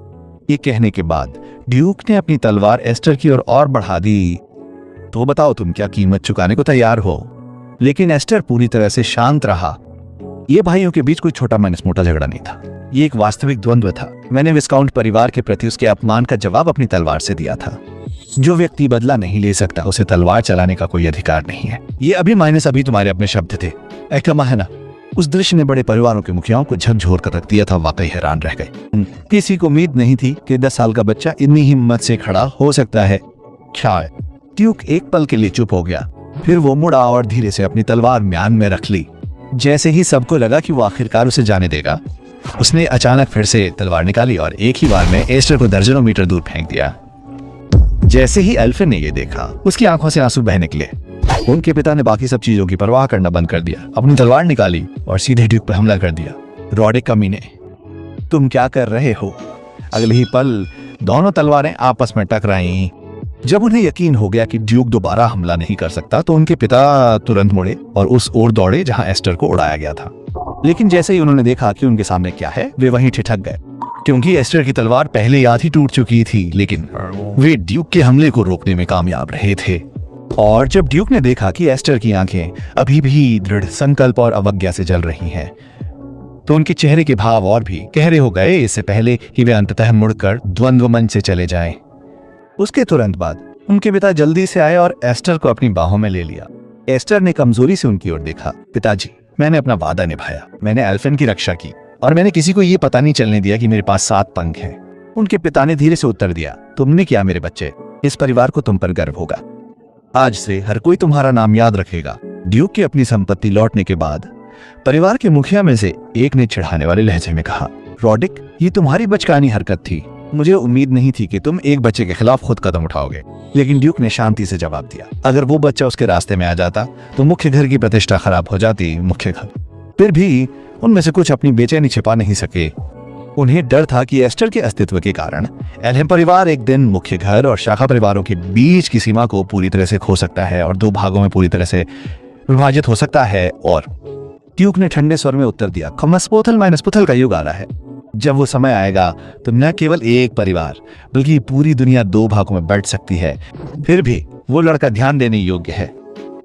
ये कहने के बाद ड्यूक ने अपनी तलवार एस्टर की ओर और बढ़ा दी। तो बताओ, तुम क्या कीमत चुकाने को तैयार हो? लेकिन एस्टर पूरी तरह से शांत रहा। ये भाइयों के बीच कोई छोटा मनस्मोटा झगड़ा नहीं था। ये एक वास्तविक द्वंद्व था। मैंने विस्काउंट परिवार के प्रति उसके अपमान का जवाब अपनी तलवार से दिया था। जो व्यक्ति बदला नहीं ले सकता, उसे तलवार चलाने का कोई अधिकार नहीं है। ये अभी तुम्हारे अपने शब्द थे। एकमा है ना? उस दृश्य ने बड़े परिवारों के मुखियाओं को झकझोर कर रख दिया था। वाकई हैरान रह गए। किसी को उम्मीद नहीं थी कि 10 साल का बच्चा इतनी हिम्मत से खड़ा हो सकता है। ड्यूक एक पल के लिए चुप हो गया। फिर वो मुड़ा और धीरे से अपनी तलवार म्यान में रख ली। जैसे ही सबको लगा कि वो आखिरकार उसे जाने देगा, उसने अचानक फिर से तलवार निकाली और एक ही बार में एस्टर को दर्जनों मीटर दूर फेंक दिया। जैसे ही एल्फिन ने ये देखा, उसकी आंखों से आंसू बह निकले। उनके पिता ने बाकी सब चीजों की परवाह करना बंद कर दिया, अपनी तलवार निकाली और सीधे ड्यूक पर हमला कर दिया। रॉडिक कमीने, तुम क्या कर रहे हो? अगले ही पल दोनों तलवारें आपस में टकराई। जब उन्हें यकीन हो गया कि ड्यूक दोबारा हमला नहीं कर सकता, तो उनके पिता तुरंत मुड़े और उस ओर दौड़े जहां एस्टर को उड़ाया गया था। लेकिन जैसे ही उन्होंने देखा कि उनके सामने क्या है, वे वहीं ठिठक गए, क्योंकि एस्टर की तलवार पहले ही आधी टूट चुकी थी। लेकिन वे ड्यूक के हमले को रोकने में कामयाब रहे थे। और जब ड्यूक ने देखा कि एस्टर की आंखें अभी भी दृढ़ संकल्प और अवज्ञा से जल रही हैं, तो उनके चेहरे के भाव और भी गहरे हो गए, इससे पहले कि वे अंततः मुड़कर द्वंद्व मंच से चले जाएं। उसके तुरंत बाद उनके पिता जल्दी से आए और एस्टर को अपनी बाहों में ले लिया। एस्टर ने कमजोरी से उनकी ओर देखा। पिताजी, मैंने अपना वादा निभाया। मैंने एल्फिन की रक्षा की और मैंने किसी को ये पता नहीं चलने दिया कि मेरे पास 7 पंख हैं। उनके पिता ने धीरे से उत्तर दिया, तुमने किया मेरे बच्चे। इस परिवार को तुम पर गर्व होगा। आज से हर कोई तुम्हारा नाम याद रखेगा। ड्यूक की अपनी संपत्ति लौटने के बाद परिवार के मुखिया में से एक ने चिढ़ाने वाले लहजे में कहा, रॉडिक, ये तुम्हारी बचकानी हरकत थी। मुझे उम्मीद नहीं थी कि तुम एक बच्चे के खिलाफ खुद कदम उठाओगे। लेकिन ड्यूक ने शांति से जवाब दिया, अगर वो बच्चा उसके रास्ते में आ जाता तो मुख्य घर की प्रतिष्ठा खराब हो जाती। मुख्य घर। फिर भी उनमें से कुछ अपनी बेचैनी छिपा नहीं सके। उन्हें डर था कि एस्टर के अस्तित्व के कारण एल्हेम परिवार एक दिन मुख्य घर और शाखा परिवारों के बीच की सीमा को पूरी तरह से खो सकता है और 2 भागों में पूरी तरह से विभाजित हो सकता है। और ड्यूक ने ठंडे स्वर में उत्तर दिया, खमसपोथल माइनसपुथल का युग आ रहा है। जब वो समय आएगा तो न केवल एक परिवार बल्कि पूरी दुनिया 2 भागों में बढ़ सकती है। फिर भी वो लड़का ध्यान देने योग्य है।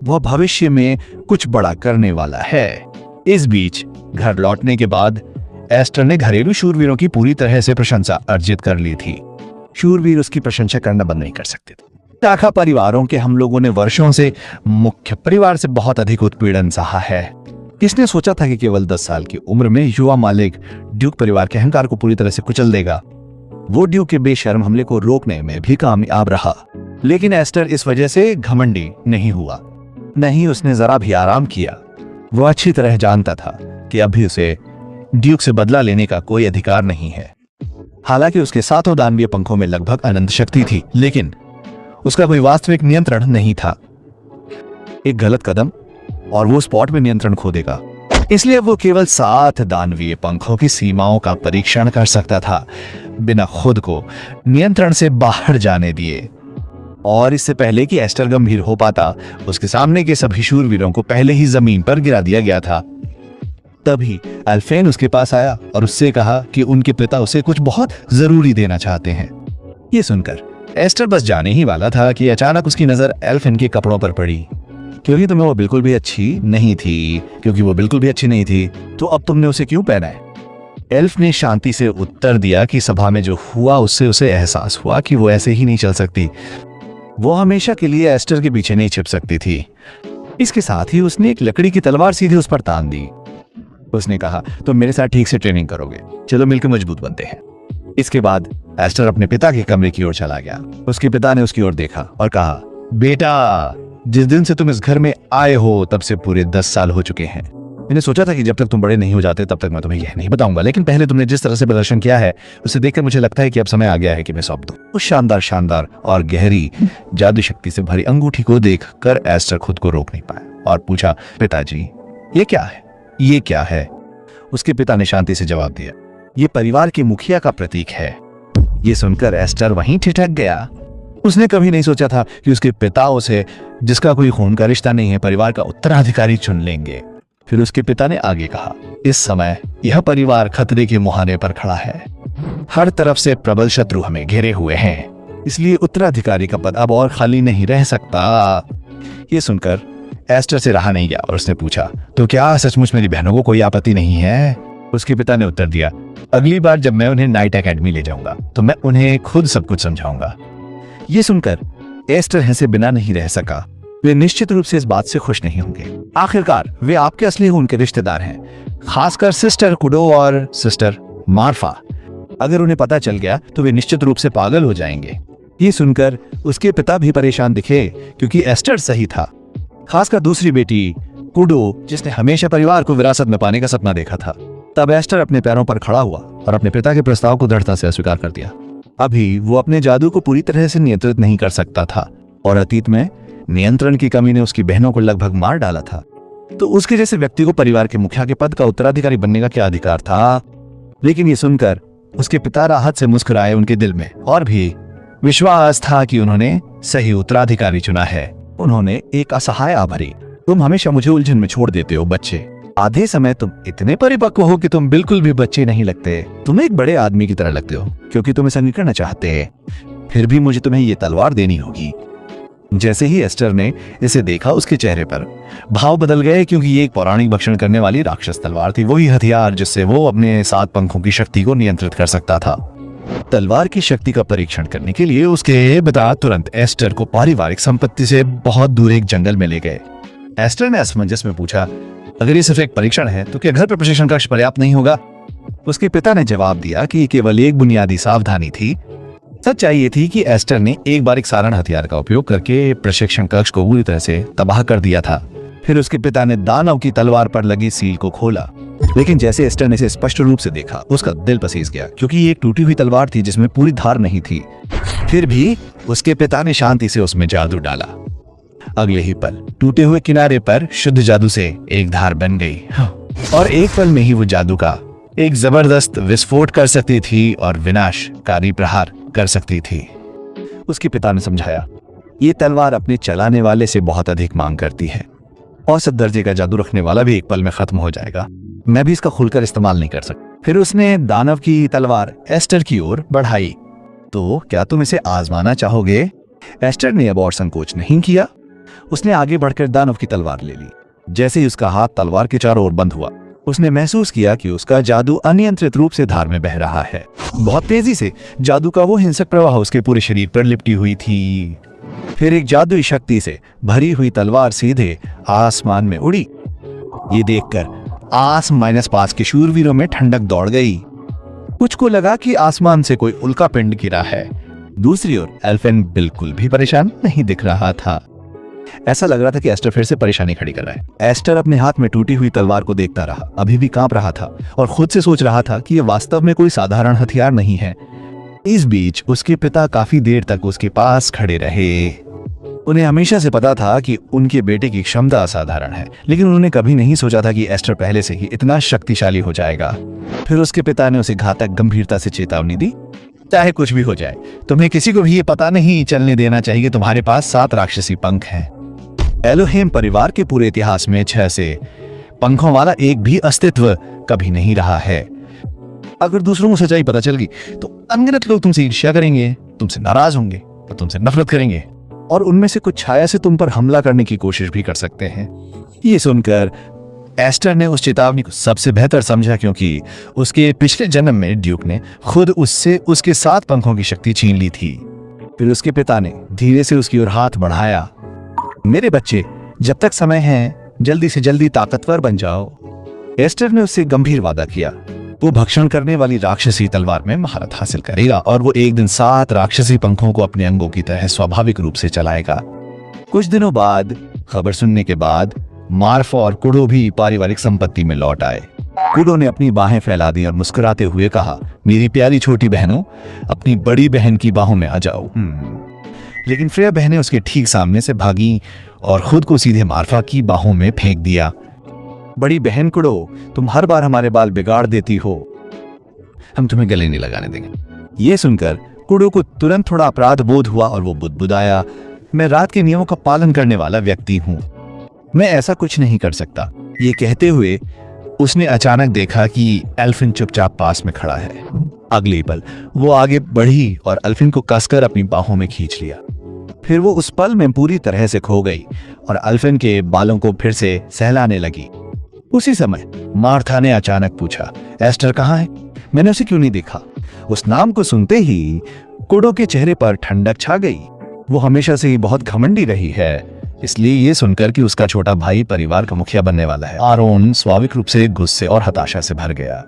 वह भविष्य में कुछ बड़ा करने वाला है। इस बीच घर लौटने के बाद एस्टर ने घरेलू शूरवीरों की पूरी तरह से प्रशंसा अर्जित कर ली थी। शूरवीर उसकी प्रशंसा करना बंद नहीं कर सकते थे। शाखा परिवारों के हम लोगों ने वर्षों से मुख्य परिवार से बहुत अधिक उत्पीड़न सहा है। किसने सोचा था कि केवल 10 साल की उम्र में युवा मालिक ड्यूक परिवार के अहंकार को पूरी तरह से कुचल देगा। वो ड्यूक के बेशर्म हमले को रोकने में भी कामयाब रहा, लेकिन एस्टर इस वजह से घमंडी नहीं हुआ, नहीं उसने जरा भी आराम किया। वो अच्छी तरह जानता था कि अभी उसे ड्यूक से बदला लेने का कोई अधिकार नहीं है। हालांकि उसके सातों दानवीय पंखों में लगभग अनंत शक्ति थी, लेकिन उसका कोई वास्तविक नियंत्रण नहीं था। एक गलत कदम और वो स्पॉट में नियंत्रण खो देगा। इसलिए वो केवल 7 दानवीय पंखों की सीमाओं का परीक्षण कर सकता था, बिना खुद को नियंत्रण से बाहर जाने दिए। और इससे पहले कि एस्टर गंभीर हो पाता, उसके सामने के सभी शूरवीरों को पहले ही जमीन पर गिरा दिया गया था। तभी एल्फेन उसके पास आया और उससे कहा कि उनके पिता उसे कुछ बहुत जरूरी देना चाहते हैं। ये सुनकर एस्टर बस जाने ही वाला था कि अचानक उसकी नजर एल्फेन के कपड़ों पर पड़ी। क्योंकि वो बिल्कुल भी अच्छी नहीं थी, तो अब तुमने उसे क्यों पहना है? एल्फ ने शांति से उत्तर दिया कि सभा में जो हुआ उससे उसे एहसास हुआ कि वो ऐसे ही नहीं चल सकती। वो हमेशा के लिए एस्टर के पीछे नहीं छिप सकती थी। इसके साथ ही उसने एक लकड़ी की तलवार सीधे उस पर तान दी। उसने कहा, तुम मेरे साथ ठीक से ट्रेनिंग करोगे, चलो मिलकर मजबूत बनते हैं। इसके बाद एस्टर अपने पिता के कमरे की ओर चला गया। उसके पिता ने उसकी ओर देखा और कहा, बेटा, जिस दिन से तुम इस घर में आए हो तब से पूरे 10 साल हो चुके हैं। मैंने सोचा था कि जब तक तुम बड़े नहीं हो जाते तब तक मैं तुम्हें यह नहीं बताऊंगा, लेकिन पहले तुमने जिस तरह से प्रदर्शन किया है उसे देखकर मुझे लगता है कि अब समय आ गया है कि मैं सौंप दूं। उस शानदार और गहरी जादू शक्ति से भरी अंगूठी को देखकर एस्टर खुद को रोक नहीं पाया और पूछा, पिताजी ये क्या है? ये क्या है? उसके पिता ने शांति से जवाब दिया, ये परिवार के मुखिया का प्रतीक है। ये सुनकर एस्टर वहीं ठिठक गया। उसने कभी नहीं सोचा था कि उसके पिता उसे, जिसका कोई खून का रिश्ता नहीं है, परिवार का उत्तराधिकारी चुन लेंगे। फिर उसके पिता ने आगे कहा, इस समय यह परिवार खतरे के मुहाने पर खड़ा है। हर तरफ से प्रबल शत्रु हमें घेरे हुए हैं, इसलिए उत्तराधिकारी का पद अब और खाली नहीं रह सकता। ये सुनकर एस्टर से रहा नहीं गया और उसने पूछा, तो क्या सचमुच मेरी बहनों को कोई आपत्ति नहीं है? उसके पिता ने उत्तर दिया, अगली बार जब मैं उन्हें नाइट एकेडमी ले जाऊंगा तो मैं उन्हें खुद सब कुछ समझाऊंगा। ये सुनकर एस्टर हंसे बिना नहीं रह सका। वे निश्चित रूप से इस बात से खुश नहीं होंगे। आखिरकार वे आपके असली उनके रिश्तेदार हैं, खासकर सिस्टर कुडो और सिस्टर मार्फा। अगर उन्हें पता चल गया तो वे निश्चित रूप से पागल हो जाएंगे। ये सुनकर उसके पिता भी परेशान दिखे, क्योंकि एस्टर सही था, खासकर दूसरी बेटी कुडो, जिसने हमेशा परिवार को विरासत में पाने का सपना देखा था। तब एस्टर अपने पैरों पर खड़ा हुआ और अपने पिता के प्रस्ताव को दृढ़ता से अस्वीकार कर दिया। अभी वो अपने जादू को पूरी तरह से नियंत्रित नहीं कर सकता था और अतीत में नियंत्रण की कमी ने उसकी बहनों को लगभग मार डाला था। तो उसके जैसे व्यक्ति को परिवार के मुखिया के पद का उत्तराधिकारी बनने का क्या अधिकार था? लेकिन ये सुनकर उसके पिता राहत से मुस्कुराए। उनके दिल में और भी विश्वास था कि उन्होंने सही उत्तराधिकारी चुना है। उन्होंने एक असहाय भरी, तुम हमेशा मुझे उलझन में छोड़ देते हो बच्चे। आधे समय तुम इतने परिपक्व हो कि तुम बिल्कुल भी बच्चे नहीं लगते। तुम एक बड़े आदमी की तरह लगते हो, क्योंकि तुम ऐसा नहीं करना चाहते। फिर भी मुझे तुम्हें ये तलवार देनी होगी। जैसे ही एस्टर ने इसे देखा, उसके चेहरे पर भाव बदल गए, क्योंकि ये एक पौराणिक भक्षण करने वाली राक्षस तलवार थी, वही हथियार जिससे वो अपने 7 पंखों की शक्ति को नियंत्रित कर सकता था। तलवार की शक्ति का परीक्षण करने के लिए उसके पिता तुरंत एस्टर को पारिवारिक संपत्ति से बहुत दूर एक जंगल में ले गए। एस्टर ने असमंजस में पूछा, अगर ये सिर्फ एक परीक्षण है तो क्या घर पर प्रशिक्षण कक्ष पर्याप्त नहीं होगा? उसके पिता ने जवाब दिया कि केवल एक बुनियादी सावधानी थी। सच्चाई ये थी कि एस्टर ने एक बार एक साधारण हथियार का उपयोग करके प्रशिक्षण कक्ष को पूरी तरह से तबाह कर दिया था। फिर उसके पिता ने दानव की तलवार पर लगी सील को खोला, लेकिन जैसे एस्टर ने इसे स्पष्ट रूप से देखा, उसका दिल पसीज गया, क्योंकि ये एक टूटी हुई तलवार थी जिसमें पूरी धार नहीं थी। फिर भी उसके पिता ने शांति से उसमें जादू डाला। अगले ही पल टूटे हुए किनारे पर शुद्ध जादू से एक धार बन गई और एक पल में ही वो जादू का एक जबरदस्त विस्फोट कर सकती थी और विनाशकारी प्रहार कर सकती थी। उसके पिता ने समझाया, ये तलवार अपने चलाने वाले से बहुत अधिक मांग करती है। औसत दर्जे का जादू रखने वाला भी एक पल में खत्म हो जाएगा। मैं भी इसका खुलकर इस्तेमाल नहीं कर सकता। फिर उसने दानव की तलवार एस्टर की ओर बढ़ाई। तो क्या तुम इसे आजमाना चाहोगे? एस्टर ने अब और संकोच नहीं किया। उसने आगे बढ़कर दानव की तलवार ले ली। जैसे ही उसका हाथ तलवार के चारों ओर बंद हुआ, उसने महसूस किया कि उसका जादू अनियंत्रित रूप से धार में बह रहा है। बहुत तेजी से जादू का वो हिंसक प्रवाह उसके पूरे शरीर पर लिपटी हुई थी। फिर एक जादुई शक्ति से भरी हुई तलवार सीधे आसमान में उड़ी। ये देखकर -5 के शूरवीरों में ठंडक दौड़ गई। कुछ को लगा कि आसमान से कोई उल्का पिंड गिरा है। दूसरी ओर एल्फिन बिल्कुल भी परेशान नहीं दिख रहा था। ऐसा लग रहा था कि एस्टर फिर से परेशानी खड़ी कर रहा है। एस्टर अपने हाथ में टूटी हुई तलवार को देखता रहा, अभी भी कांप रहा था और खुद से सोच रहा था कि यह वास्तव में कोई साधारण हथियार नहीं है। इस बीच उसके पिता काफी देर तक उसके पास खड़े रहे। उन्हें हमेशा से पता था कि उनके बेटे की क्षमता असाधारण है, लेकिन उन्होंने कभी नहीं सोचा था कि एस्टर पहले से ही इतना शक्तिशाली हो जाएगा। फिर उसके पिता ने उसे घातक गंभीरता से चेतावनी दी, चाहे कुछ भी हो जाए, तुम्हें किसी को भी ये पता नहीं चलने देना चाहिए तुम्हारे पास 7 राक्षसी पंख हैं। एलोहेम परिवार के पूरे इतिहास में 6 से पंखों वाला एक भी अस्तित्व कभी नहीं रहा है। अगर दूसरों को सच्चाई पता चल गई तो अनगिनत लोग तुमसे ईर्ष्या करेंगे, तुमसे नाराज होंगे और तुमसे नफरत करेंगे, और उनमें से कुछ छाया से तुम पर हमला करने की कोशिश भी कर सकते हैं। ये सुनकर एस्टर ने उस चेतावनी को सबसे बेहतर समझा, क्योंकि उसके पिछले जन्म में ड्यूक ने खुद उससे उसके 7 पंखों की शक्ति छीन ली थी। फिर उसके पिता ने धीरे से उसकी ओर हाथ बढ़ाया। मेरे बच्चे, जब तक समय है जल्दी से जल्दी ताकतवर बन जाओ। एस्टर ने उससे गंभीर वादा किया। वो भक्षण करने वाली राक्षसी तलवार में महारत हासिल करेगा और वो एक दिन 7 राक्षसी पंखों को अपने अंगों की तरह स्वाभाविक रूप से चलाएगा। कुछ दिनों बाद खबर सुनने के बाद मार्फा और कुडो भी पारिवारिक संपत्ति में लौट आए। कुडो ने अपनी बाहें फैला दी और मुस्कुराते हुए कहा, मेरी प्यारी छोटी बहनों, अपनी बड़ी बहन की बाहों में आ जाओ। लेकिन फ्रेया बहनें उसके ठीक सामने से भागी और खुद को सीधे मार्फा की बाहों में फेंक दिया। बड़ी बहन कुडो, तुम हर बार हमारे बाल बिगाड़ देती हो, हम तुम्हें गले नहीं लगाने देंगे। ये सुनकर कुडो को तुरंत थोड़ा अपराध बोध हुआ और वो बुदबुदाया, मैं रात के नियमों का पालन करने वाला व्यक्ति हूँ, मैं ऐसा कुछ नहीं कर सकता। ये कहते हुए उसने अचानक देखा कि एल्फिन चुपचाप पास में खड़ा है। अगले पल वो आगे बढ़ी और एल्फिन को कसकर अपनी बाहों में खींच लिया। फिर वो उस पल में पूरी तरह से खो गई और एल्फिन के बालों को फिर से सहलाने लगी। उसी समय मार्था ने अचानक पूछा, एस्टर कहाँ है? मैंने उसे क्यों नहीं देखा? उस नाम को सुनते ही कुडो के चेहरे पर ठंडक छा गई। वो हमेशा से ही बहुत घमंडी रही है, इसलिए ये सुनकर कि उसका छोटा भाई परिवार का मुखिया बनने वाला है, आरोन स्वाभाविक रूप से गुस्से और हताशा से भर गया।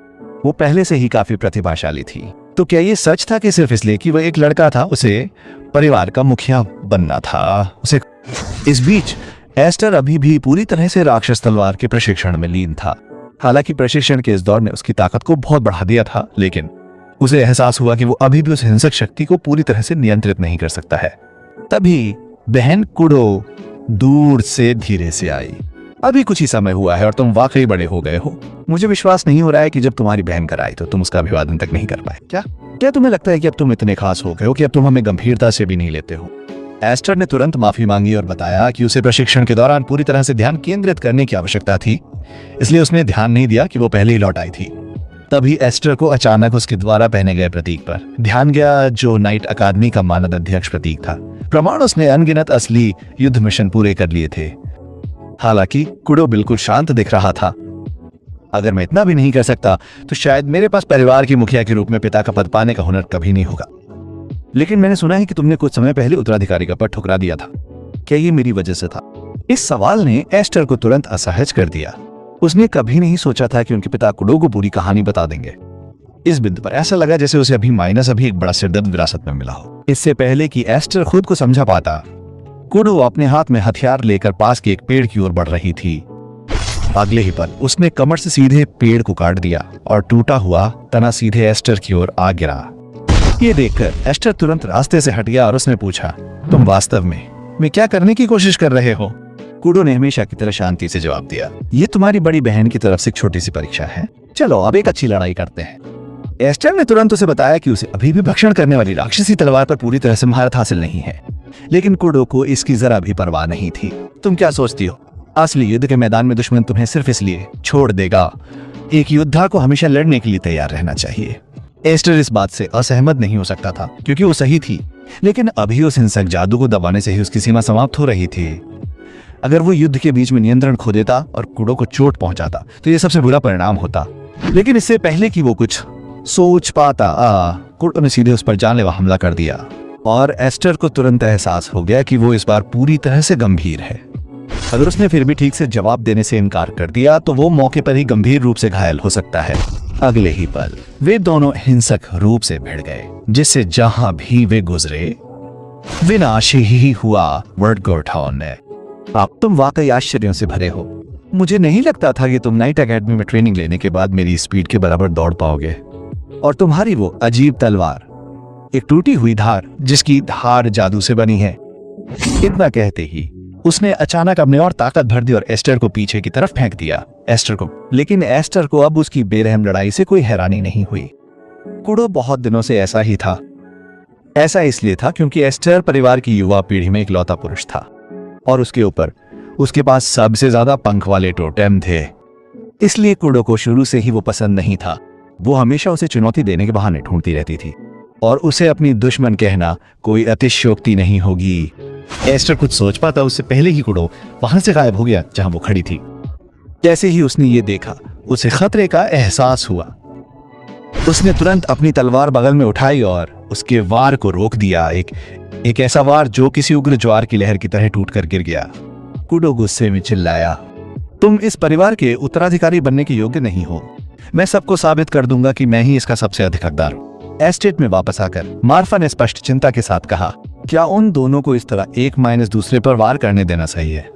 वो पहले से ही काफी प्रतिभाशाली थी, तो क्या ये सच था कि सिर्फ इसलिए कि वह एक लड़का था उसे परिवार का मुखिया बनना था? उसे इस बीच एस्टर अभी भी पूरी तरह से राक्षस तलवार के प्रशिक्षण में लीन था। हालांकि प्रशिक्षण के इस दौर ने उसकी ताकत को बहुत बढ़ा दिया था, लेकिन उसे एहसास हुआ कि वो अभी भी उस हिंसक शक्ति को पूरी तरह से नियंत्रित नहीं कर सकता है। तभी बहन कुडो दूर से धीरे से आई। अभी कुछ ही समय हुआ है और तुम वाकई बड़े हो गए हो। मुझे विश्वास नहीं हो रहा है कि जब तुम्हारी बहन कर आई तो तुम उसका अभिवादन तक नहीं कर पाए। क्या तुम्हें लगता है कि अब तुम इतने खास हो गए हो कि अब तुम हमें गंभीरता से भी नहीं लेते हो? एस्टर ने तुरंत माफी मांगी और बताया कि उसे प्रशिक्षण के दौरान पूरी तरह से ध्यान केंद्रित करने की आवश्यकता थी, इसलिए उसने ध्यान नहीं दिया कि वो पहले ही लौट आई थी। तभी एस्टर को अचानक उसके द्वारा पहने गए प्रतीक पर ध्यान गया, जो नाइट अकादमी का मानद अध्यक्ष प्रतीक था। प्रमाण उसने अनगिनत असली युद्ध मिशन पूरे कर लिए थे। हालांकि कुडो बिल्कुल शांत दिख रहा था। अगर मैं इतना भी नहीं कर सकता तो शायद मेरे पास परिवार की मुखिया के रूप में पिता का पद पाने का हुनर कभी नहीं होगा। लेकिन मैंने सुना है कि तुमने कुछ समय पहले उत्तराधिकारी का पद ठुकरा दिया था, क्या ये मेरी वजह से था? इस सवाल ने एस्टर को तुरंत असहज कर दिया। उसने कभी नहीं सोचा था कि उनके पिता कुडो को पूरी कहानी बता देंगे। इस बिंदु पर ऐसा लगा जैसे उसे अभी एक बड़ा सिरदर्द विरासत में मिला हो। इससे पहले कि एस्टर खुद को समझा पाता, कुडो अपने हाथ में हथियार लेकर पास के एक पेड़ की ओर बढ़ रही थी। अगले ही पल उसने कमर से सीधे पेड़ को काट दिया और टूटा हुआ तना सीधे एस्टर की ओर आ गिरा। ये देखकर एस्टर तुरंत रास्ते से हट गया और उसने पूछा, तुम वास्तव में क्या करने की कोशिश कर रहे हो? कुडो ने हमेशा की तरह शांति से जवाब दिया, ये तुम्हारी बड़ी बहन की तरफ से एक छोटी सी परीक्षा है, चलो अब एक अच्छी लड़ाई करते हैं। एस्टर ने तुरंत उसे बताया कि उसे अभी भी भक्षण करने वाली राक्षसी तलवार पर पूरी तरह से महारत हासिल नहीं है, लेकिन कुडो को इसकी जरा भी परवाह नहीं थी। तुम क्या सोचती हो, असली युद्ध के मैदान में दुश्मन तुम्हें सिर्फ इसलिए छोड़ देगा? एक योद्धा को हमेशा लड़ने के लिए तैयार रहना चाहिए। एस्टर इस बात से असहमत नहीं हो सकता था, क्योंकि वो सही थी, लेकिन अभी उस हिंसक जादू को दबाने से ही उसकी सीमा समाप्त हो रही थी। अगर वो युद्ध के बीच में नियंत्रण खो देता और कुडो को चोट पहुंचाता तो ये सबसे बुरा परिणाम होता। लेकिन इससे पहले कि वो कुछ सोच पाता, कुडो ने सीधे उस पर जानलेवा हमला कर दिया और एस्टर को तुरंत एहसास हो गया कि वो इस बार पूरी तरह से गंभीर है। अगर उसने फिर भी ठीक से जवाब देने से इनकार कर दिया तो वो मौके पर ही गंभीर रूप से घायल हो सकता है। अगले ही पल वे दोनों हिंसक रूप से भिड़ गए, जिससे जहां भी वे गुजरे विनाशी ही हुआ। वर्ड गोर्थॉन ने, आप तुम वाकई आश्चर्यों से भरे हो। मुझे नहीं लगता था कि तुम नाइट एकेडमी में ट्रेनिंग लेने के बाद मेरी स्पीड के बराबर दौड़ पाओगे। और तुम्हारी वो अजीब तलवार, एक टूटी हुई धार जिसकी धार जादू से बनी है। इतना कहते ही उसने अचानक अपने और ताकत भर दी और एस्टर को पीछे की तरफ फेंक दिया। लेकिन एस्टर को अब उसकी बेरहम लड़ाई से कोई हैरानी नहीं हुई। कुडो बहुत दिनों से ऐसा ही था। ऐसा इसलिए था क्योंकि एस्टर परिवार की युवा पीढ़ी में इकलौता पुरुष था और उसके ऊपर उसके पास सबसे ज्यादा पंख वाले टोटेम थे। इसलिए कुडो को शुरू से ही वो पसंद नहीं था। वो हमेशा उसे चुनौती देने के बहाने ढूंढती रहती थी और उसे अपनी दुश्मन कहना कोई अतिशयोक्ति नहीं होगी। एस्टर कुछ सोच पाता उससे पहले ही कुडो वहां से गायब हो गया जहां वो खड़ी थी। जैसे ही उसने ये देखा उसे खतरे का एहसास हुआ। उसने तुरंत अपनी तलवार बगल में उठाई और उसके वार को रोक दिया। एक ऐसा वार जो किसी उग्र ज्वार की लहर की तरह टूटकर गिर गया। कुडो गुस्से में चिल्लाया, तुम इस परिवार के उत्तराधिकारी बनने के योग्य नहीं हो। मैं सबको साबित कर दूंगा कि मैं ही इसका सबसे अधिक हकदार हूं। एस्टेट में वापस आकर मार्फा ने स्पष्ट चिंता के साथ कहा, क्या उन दोनों को इस तरह एक माइनस दूसरे पर वार करने देना सही है?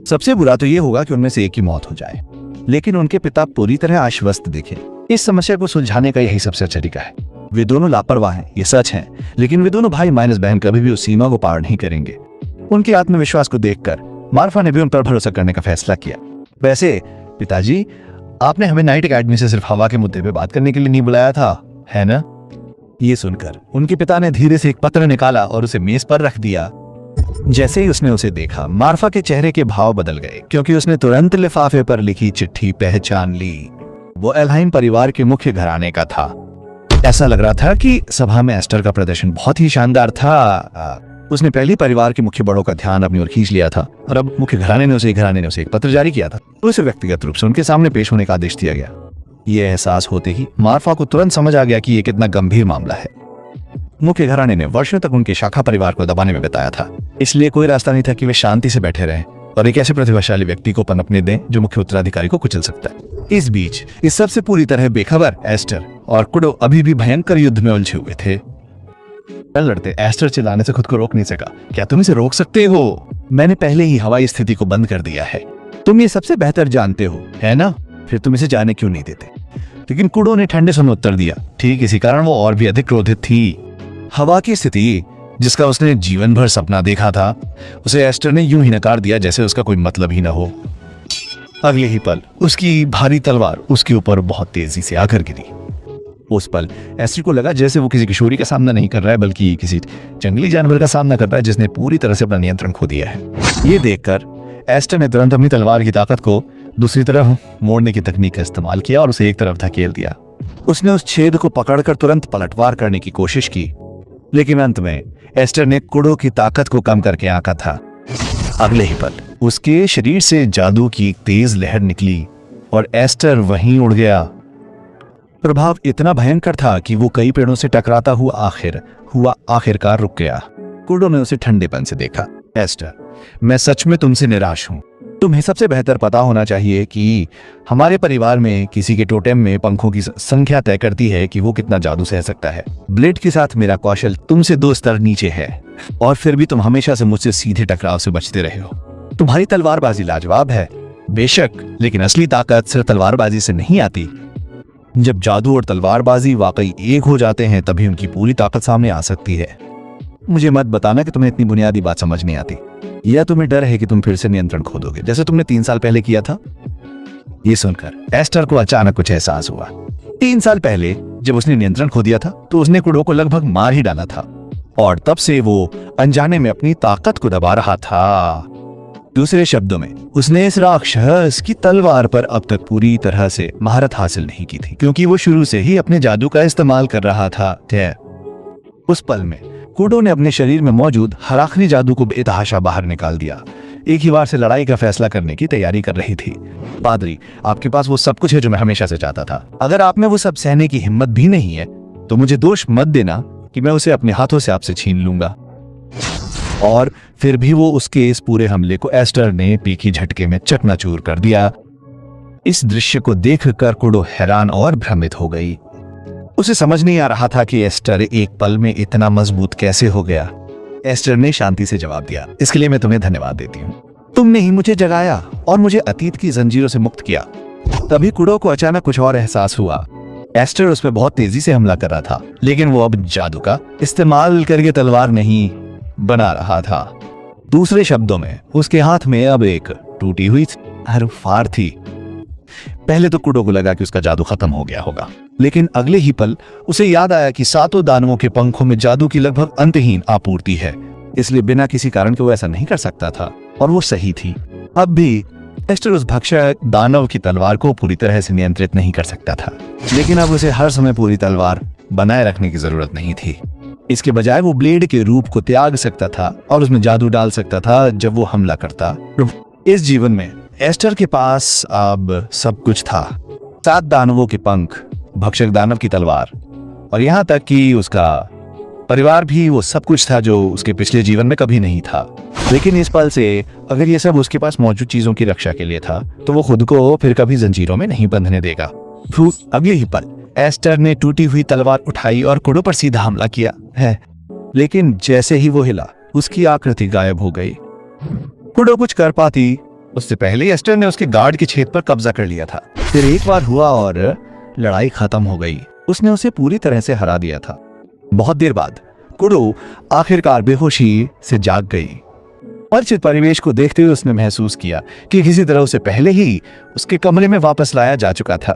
सबसे बुरा तो ये होगा कि उनमें से एक की मौत हो जाए। लेकिन उनके पिता पूरी तरह आश्वस्त दिखे। इस समस्या को सुलझाने का यही सबसे अच्छा तरीका है। वे दोनों लापरवाह हैं, ये सच है, लेकिन वे दोनों भाई माइनस बहन कभी भी उस सीमा को पार नहीं करेंगे। उनके आत्मविश्वास को देखकर मार्फा ने भी उन पर भरोसा करने का फैसला किया। वैसे पिताजी, आपने हमें नाइट एकेडमी से सिर्फ हवा के मुद्दे पे बात करने के लिए नहीं बुलाया था, है ना? ये सुनकर उनके पिता ने धीरे से एक पत्र निकाला और उसे मेज पर रख दिया। जैसे ही उसने उसे देखा, मार्फा के चेहरे के भाव बदल गए, क्योंकि उसने तुरंत लिफाफे पर लिखी चिट्ठी पहचान ली। वो एल्हाइम परिवार के मुख्य घराने का था। ऐसा लग रहा था कि सभा में एस्टर का प्रदर्शन बहुत ही शानदार था। उसने पहले परिवार के मुख्य बड़ों का ध्यान अपनी ओर खींच लिया था और अब मुख्य घराने ने उसे एक पत्र जारी किया था। उसे व्यक्तिगत रूप से उनके सामने पेश होने का आदेश दिया गया। यह एहसास होते ही मार्फा को तुरंत समझ आ गया कि यह कितना गंभीर मामला है। मुख्य घराने ने वर्षों तक उनके शाखा परिवार को दबाने में बिताया था, इसलिए कोई रास्ता नहीं था कि वे शांति से बैठे रहें और एक ऐसे प्रतिभाशाली व्यक्ति को पनपने दें जो मुख्य उत्तराधिकारी को कुचल सकता है। इस बीच इस सबसे पूरी तरह बेखबर एस्टर और कुडो अभी भी भयंकर युद्ध में उलझे हुए थे। लड़ते एस्टर चिल्लाने से खुद को रोक नहीं सका। क्या तुम इसे रोक सकते हो? मैंने पहले ही हवाई स्थिति को बंद कर दिया है। तुम ये सबसे बेहतर जानते हो, है ना? फिर तुम इसे जाने क्यों नहीं देते? लेकिन कुडो ने ठंडे स्वर में उत्तर दिया। ठीक इसी कारण वो और भी अधिक क्रोधित थी। हवा की स्थिति जिसका उसने जीवन भर सपना देखा था, उसे एस्टर ने यूं ही नकार दिया जैसे उसका कोई मतलब ही न हो। अगले ही पल उसकी भारी तलवार उसके ऊपर बहुत तेजी से आकर गिरी। उस पल एस्टर को लगा जैसे वो किसी किशोरी का सामना नहीं कर रहा है, बल्कि किसी जंगली जानवर का सामना कर रहा है जिसने पूरी तरह से अपना नियंत्रण खो दिया है। ये देखकर एस्टर ने तुरंत अपनी तलवार की ताकत को दूसरी तरफ मोड़ने की तकनीक का इस्तेमाल किया और उसे एक तरफ धकेल दिया। उसने उस छेद को पकड़कर तुरंत पलटवार करने की कोशिश की, लेकिन अंत में एस्टर ने कुडो की ताकत को कम करके आंका था। अगले ही पल उसके शरीर से जादू की एक तेज लहर निकली और एस्टर वहीं उड़ गया। प्रभाव इतना भयंकर था कि वो कई पेड़ों से टकराता हुआ आखिरकार रुक गया। कुडो ने उसे ठंडेपन से देखा। एस्टर, मैं सच में तुमसे निराश हूं। तुम्हें सबसे बेहतर पता होना चाहिए कि हमारे परिवार में किसी के टोटेम में पंखों की संख्या तय करती है कि वो कितना जादू सह सकता है। ब्लेड के साथ मेरा कौशल तुमसे 2 स्तर नीचे है और फिर भी तुम हमेशा से मुझसे सीधे टकराव से बचते रहे हो। तुम्हारी तलवारबाजी लाजवाब है बेशक, लेकिन असली ताकत सिर्फ तलवारबाजी से नहीं आती। जब जादू और तलवारबाजी वाकई एक हो जाते हैं तभी उनकी पूरी ताकत सामने आ सकती है। मुझे मत बताना कि तुम्हें इतनी बुनियादी बात समझ नहीं आती, या तुम्हें डर है कि तुम फिर से नियंत्रण खो दोगे जैसे तुमने 3 साल पहले किया था। ये सुनकर एस्टर को अचानक कुछ एहसास हुआ। 3 साल पहले जब उसने नियंत्रण खो दिया था तो उसने कुडो को लगभग मार ही डाला था और तब से वो अनजाने में अपनी ताकत को दबा रहा था। दूसरे शब्दों में, उसने इस राक्षस की तलवार पर अब तक पूरी तरह से महारत हासिल नहीं की थी, क्योंकि वो शुरू से ही अपने जादू का इस्तेमाल कर रहा था। उस पल में कुडो ने अपने शरीर में मौजूद हर आखिरी जादू को बेतहाशा बाहर निकाल दिया। एक ही बार से लड़ाई का फैसला करने की तैयारी कर रही थी। पादरी, आपके पास वो सब कुछ है जो मैं हमेशा से चाहता था। अगर आप में वो सब सहने की हिम्मत भी नहीं है तो मुझे दोष मत देना कि मैं उसे अपने हाथों से आपसे छीन लूंगा। और फिर भी वो उसके इस पूरे हमले को एस्टर ने एक ही झटके में चकनाचूर कर दिया। इस दृश्य को देखकर कुडो हैरान और भ्रमित हो गई। उसे समझ नहीं आ रहा था कि एस्टर एक पल में इतना मजबूत कैसे हो गया। एस्टर ने शांति से जवाब दिया, इसके लिए मैं तुम्हें धन्यवाद देती हूँ। तुमने ही मुझे जगाया और मुझे अतीत की जंजीरों से मुक्त किया। तभी कुडो को अचानक कुछ और एहसास हुआ। एस्टर उस पर बहुत तेजी से हमला कर रहा था, लेकिन वो अब जादू का इस्तेमाल करके तलवार नहीं बना रहा था। दूसरे शब्दों में उसके हाथ में अब एक टूटी हुई फार थी। पहले तो कुडो को लगा कि उसका जादू खत्म हो गया होगा, लेकिन अगले ही पल उसे याद आया कि सातों दानवों के पंखों में जादू की लगभग अंतहीन आपूर्ति है, इसलिए बिना किसी कारण के वो ऐसा नहीं कर सकता था। और वो सही थी। अब भी एस्टर उस भक्षक दानव की तलवार को पूरी तरह से नियंत्रित नहीं कर सकता था, लेकिन अब उसे हर समय पूरी तलवार बनाए रखने की जरूरत नहीं थी। इसके बजाय वो ब्लेड के रूप को त्याग सकता था और उसमें जादू डाल सकता था जब वो हमला करता। इस जीवन में एस्टर के पास अब सब कुछ था। 7 दानवों के पंख, भक्षक दानव की तलवार और यहाँ तक कि उसका परिवार भी वो सब कुछ था जो उसके पिछले जीवन में कभी नहीं था। लेकिन इस पल से अगर ये सब उसके पास मौजूद चीजों की रक्षा के लिए था, तो वो खुद को फिर कभी जंजीरों में नहीं बंधने देगा। अगले ही पल एस्टर ने टूटी हुई तलवार उठाई और कुडो पर सीधा हमला किया है, लेकिन जैसे ही वो हिला, उसकी आकृति गायब हो गई। कुडो कुछ कर पाती उससे पहले एस्टर ने उसके गार्ड के छेद पर कब्जा कर लिया था। फिर एक बार हुआ और लड़ाई खत्म हो गई। उसने उसे पूरी तरह से हरा दिया था। बहुत देर बाद कुडो आखिरकार बेहोशी से जाग गई। परिचित परिवेश को देखते हुए उसने महसूस किया कि किसी तरह उसे पहले ही उसके कमरे में वापस लाया जा चुका था।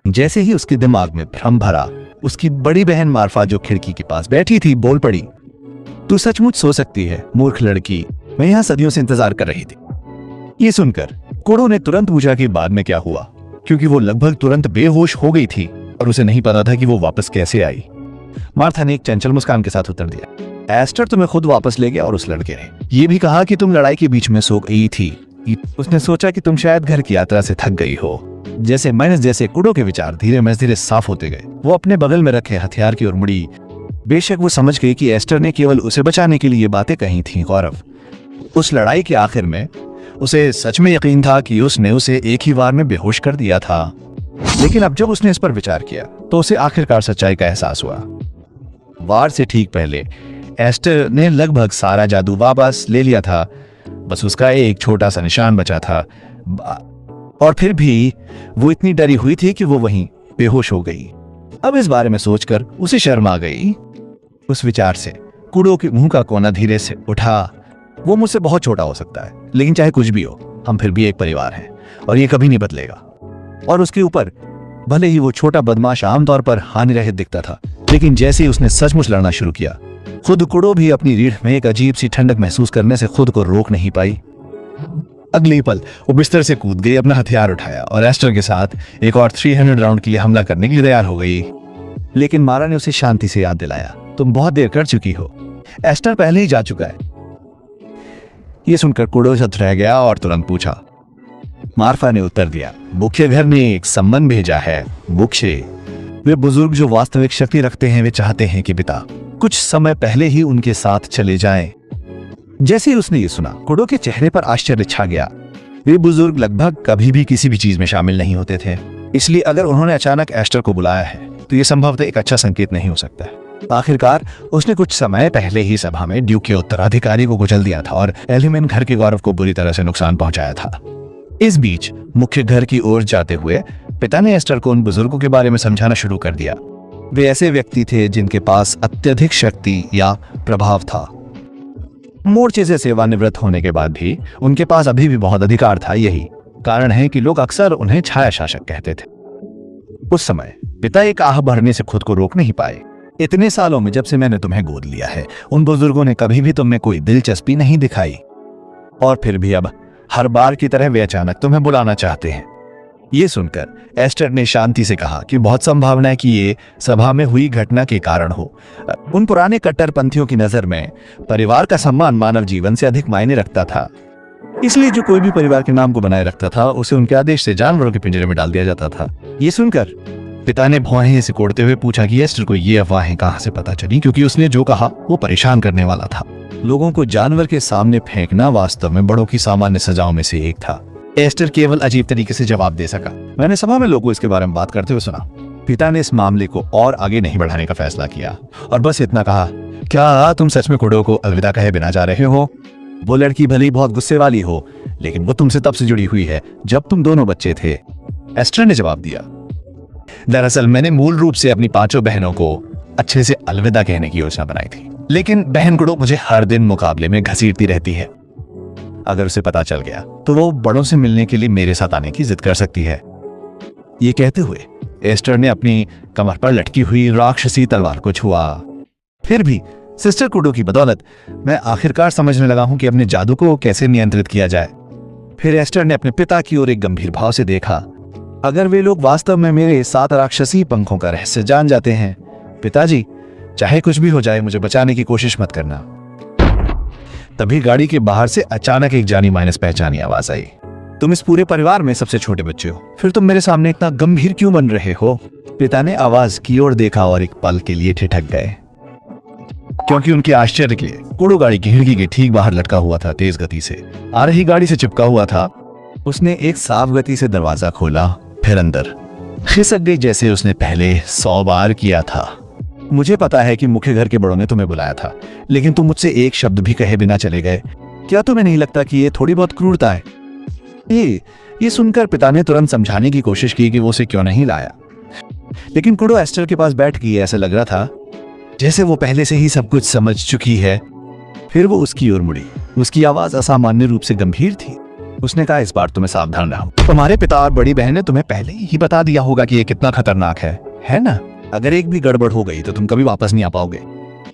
जैसे ही उसके दिमाग में भ्रम भरा, उसकी बड़ी बहन मार्फा जो खिड़की के पास बैठी थी बोल पड़ी, तू सचमुच सो सकती है मूर्ख लड़की, मैं यहाँ सदियों से इंतजार कर रही थी। ये सुनकर कुडो ने तुरंत पूछा कि बाद में क्या हुआ, क्योंकि वो लगभग तुरंत बेहोश हो गई थी और उसे नहीं पता था कि वो वापस कैसे आई। मार्था ने एक चंचल मुस्कान के साथ उत्तर दिया, एस्टर तुम्हें खुद वापस ले गया और उस लड़के ने ये भी कहा कि तुम लड़ाई के बीच में सो गई थी। उसने सोचा कि तुम शायद घर की यात्रा से थक गई हो। जैसे कुडो के विचार धीरे साफ होते गए, वो अपने बगल में रखे हथियार की ओर मुड़ी। बेशक वो समझ गई कि एस्टर ने केवल उसे बचाने के लिए ये बातें कही थी। गौरव, उस लड़ाई के आखिर में उसे सच में यकीन था कि उसने उसे एक ही बार में बेहोश कर दिया था, लेकिन अब जब उसने इस पर विचार किया तो उसे आखिरकार सच्चाई का एहसास हुआ। वार से ठीक पहले एस्टर ने लगभग सारा जादू वापस ले लिया था, बस उसका एक छोटा सा निशान बचा था। और फिर भी वो इतनी डरी हुई थी कि वो वहीं बेहोश हो गई। अब इस बारे में सोचकर उसे शर्म आ गई। उस विचार से कुडो के मुंह का कोना धीरे से उठा। वो मुझसे बहुत छोटा हो सकता है, लेकिन चाहे कुछ भी हो, हम फिर भी एक परिवार हैं और ये कभी नहीं बदलेगा। और उसके ऊपर भले ही वो छोटा बदमाश आमतौर पर हानि रहित दिखता था, लेकिन जैसे ही उसने सचमुच लड़ना शुरू किया, खुद कुडो भी अपनी रीढ़ में एक अजीब सी ठंडक महसूस करने से खुद को रोक नहीं पाई। अगले पल वो बिस्तर से कूद गई, अपना हथियार उठाया और एस्टर के साथ एक और 300 राउंड के लिए हमला करने के लिए तैयार हो गई। लेकिन मारा ने उसे शांति से याद दिलाया, तुम बहुत देर कर चुकी हो, एस्टर पहले ही जा चुका है। ये सुनकर कुडो सत रह गया और तुरंत पूछा। मार्फा ने उत्तर दिया, मुख्य घर ने एक सम्मन भेजा है। मुख्य वे बुजुर्ग जो वास्तविक शक्ति रखते हैं, वे चाहते हैं कि पिता कुछ समय पहले ही उनके साथ चले जाएं। जैसे ही उसने ये सुना, कुडो के चेहरे पर आश्चर्य छा गया। वे बुजुर्ग लगभग कभी भी किसी भी चीज में शामिल नहीं होते थे, इसलिए अगर उन्होंने अचानक एस्टर को बुलाया है तो यह संभवतः एक अच्छा संकेत नहीं हो सकता है। आखिरकार उसने कुछ समय पहले ही सभा में ड्यूक के उत्तराधिकारी को कुचल दिया था और एलिमेन घर के गौरव को बुरी तरह से नुकसान पहुंचाया था। इस बीच मुख्य घर की ओर जाते हुए पिता ने एस्टर को उन बुजुर्गों के बारे में समझाना शुरू कर दिया। वे ऐसे व्यक्ति थे जिनके पास अत्यधिक शक्ति या प्रभाव था। मोर्चे से सेवानिवृत्त होने के बाद भी उनके पास अभी भी बहुत अधिकार था। यही कारण है कि लोग अक्सर उन्हें छाया शासक कहते थे। उस समय पिता एक आह भरने से खुद को रोक नहीं पाए। इतने सालों में जब से मैंने तुम्हें गोद लिया है, उन बुजुर्गों ने कभी भी तुम में कोई दिलचस्पी नहीं दिखाई, और फिर भी अब हर बार की तरह वे अचानक तुम्हें बुलाना चाहते हैं। ये सुनकर एस्टर ने शांति से कहा कि बहुत संभावना है कि ये सभा में हुई घटना के कारण हो। उन पुराने कट्टरपंथियों की नजर में परिवार का सम्मान मानव जीवन से अधिक मायने रखता था, इसलिए जो कोई भी परिवार के नाम को बनाए रखता था, उसे उनके आदेश से जानवरों के पिंजरे में डाल दिया जाता था। ये सुनकर पिता ने भौहें सिकोड़ते हुए पूछा कि एस्टर को ये अफवाहें कहां से पता चली, क्योंकि उसने जो कहा वो परेशान करने वाला था। लोगों को जानवर के सामने फेंकना वास्तव में बड़ों की सामान्य सजाओं में से एक था। एस्टर केवल अजीब तरीके से जवाब दे सका। मैंने सभा में लोगों को इसके बारे में बात करते हुए सुना। पिता ने इस मामले को और आगे नहीं बढ़ाने का फैसला किया और बस इतना कहा, क्या तुम सच में कुडो को अलविदा कहे बिना जा रहे हो? वो लड़की भले ही बहुत गुस्से वाली हो, लेकिन वो तुमसे तब से जुड़ी हुई है जब तुम दोनों बच्चे थे। एस्टर ने जवाब दिया, दरअसल मैंने मूल रूप से अपनी 5 बहनों को अच्छे से अलविदा कहने की योजना बनाई थी, लेकिन बहन कुडो मुझे हर दिन मुकाबले में घसीटती रहती है। अगर उसे पता चल गया तो वो बड़ों से मिलने के लिए मेरे साथ आने की जिद कर सकती है। ये कहते हुए एस्टर ने अपनी कमर पर लटकी हुई राक्षसी तलवार को छुआ। फिर भी सिस्टर कुडो की बदौलत मैं आखिरकार समझने लगा हूं कि अपने जादू को कैसे नियंत्रित किया जाए। फिर एस्टर ने अपने पिता की ओर एक गंभीर भाव से देखा। अगर वे लोग वास्तव में मेरे 7 राक्षसी पंखों का रहस्य जान जाते हैं, पिताजी, चाहे कुछ भी हो जाए मुझे बचाने की कोशिश मत करना। तभी गाड़ी के बाहर से अचानक एक जानी माइनस पहचानी आवाज आई। तुम इस पूरे परिवार में सबसे छोटे बच्चे हो, फिर तुम मेरे सामने इतना गंभीर क्यों बन रहे हो? पिता ने आवाज की ओर देखा और एक पल के लिए ठिठक गए, क्योंकि उनके आश्चर्य के लिए कुडो गाड़ी की खिड़की के ठीक बाहर लटका हुआ था। तेज गति से आ रही गाड़ी से चिपका हुआ था। उसने एक साफ गति से दरवाजा खोला, फिर अंदर खिसक गई जैसे उसने पहले 100 बार किया था। मुझे पता है कि मुख्य घर के बड़ों ने तुम्हें बुलाया था, लेकिन तुम मुझसे एक शब्द भी कहे बिना चले गए। क्या तुम्हें नहीं लगता कि ये थोड़ी बहुत क्रूरता है? ये सुनकर पिता ने तुरंत समझाने की कोशिश की कि वो उसे क्यों नहीं लाया, लेकिन कुडो एस्टर के पास बैठ गई। ऐसा लग रहा था जैसे वो पहले से ही सब कुछ समझ चुकी है। फिर वो उसकी ओर मुड़ी। उसकी आवाज असामान्य रूप से गंभीर थी। उसने कहा, इस बार तुम्हें सावधान रहो। तुम्हारे पिता और बड़ी बहन ने तुम्हें पहले ही बता दिया होगा कि ये कितना खतरनाक है ना? अगर एक भी गड़बड़ हो गई तो तुम कभी वापस नहीं आ पाओगे।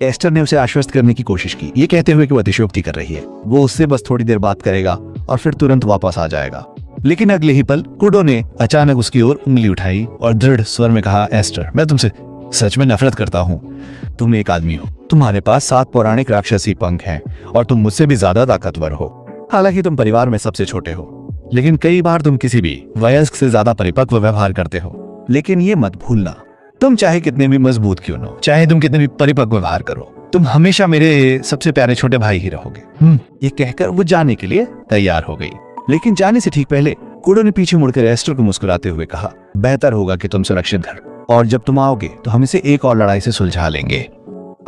एस्टर ने उसे आश्वस्त करने की कोशिश की, ये कहते हुए कि वो अतिशयोक्ति कर रही है। वो उससे बस थोड़ी देर बात करेगा और फिर तुरंत वापस आ जाएगा। लेकिन अगले ही पल कुडो ने अचानक उसकी ओर उंगली उठाई और दृढ़ स्वर में कहा, एस्टर, मैं तुमसे सच में नफरत करता हूँ। तुम एक आदमी हो, तुम्हारे पास 7 पौराणिक राक्षसी पंख हैं और तुम मुझसे भी ज्यादा ताकतवर हो। हालांकि तुम परिवार में सबसे छोटे हो, लेकिन कई बार तुम किसी भी वयस्क से ज्यादा परिपक्व व्यवहार करते हो। लेकिन ये मत भूलना, तुम चाहे कितने भी मजबूत क्यों न हो, चाहे तुम कितने भी परिपक्व व्यवहार करो, तुम हमेशा मेरे सबसे प्यारे छोटे भाई ही रहोगे। ये कहकर वो जाने के लिए तैयार हो गई। लेकिन जाने से ठीक पहले कुडो ने पीछे मुड़कर एस्टर को मुस्कुराते हुए कहा, बेहतर होगा कि तुम सुरक्षित घर, और जब तुम आओगे तो हम इसे एक और लड़ाई से सुलझा लेंगे।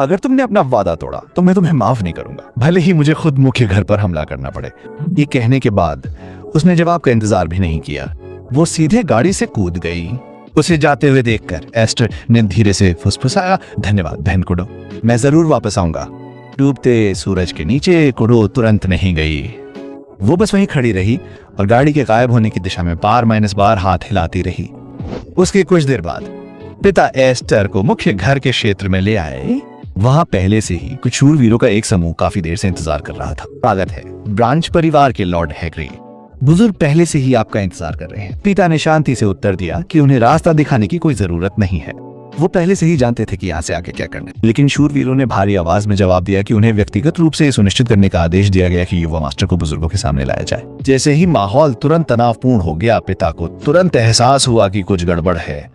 अगर तुमने अपना वादा तोड़ा तो मैं तुम्हें माफ नहीं करूंगा, भले ही मुझे खुद मुख्य घर पर हमला करना पड़े। ये कहने के बाद उसने जवाब का इंतजार भी नहीं किया। वो सीधे गाड़ी से कूद गई। उसे जाते हुए देखकर एस्टर ने धीरे से फुसफुसाया, धन्यवाद बहन कुडो, मैं जरूर वापस आऊंगा। डूबते सूरज के नीचे कुडो तुरंत नहीं गई। वो बस वहीं खड़ी रही और गाड़ी के गायब होने की दिशा में बार हाथ हिलाती रही। उसके कुछ देर बाद पिता एस्टर को मुख्य घर के क्षेत्र में ले आए। वहां पहले से ही कुछ शूरवीरों का एक समूह काफी देर से इंतजार कर रहा था। स्वागत है, ब्रांच परिवार के लॉर्ड हैग्री। बुजुर्ग पहले से ही आपका इंतजार कर रहे हैं। पिता ने शांति से उत्तर दिया कि उन्हें रास्ता दिखाने की कोई जरूरत नहीं है। वो पहले से ही जानते थे कि यहाँ से आगे क्या करना है। लेकिन शूरवीरों ने भारी आवाज में जवाब दिया कि उन्हें व्यक्तिगत रूप से सुनिश्चित करने का आदेश दिया गया कि युवा मास्टर को बुजुर्गों के सामने लाया जाए। जैसे ही माहौल तुरंत तनावपूर्ण हो गया, पिता को तुरंत एहसास हुआ कि कुछ गड़बड़ है।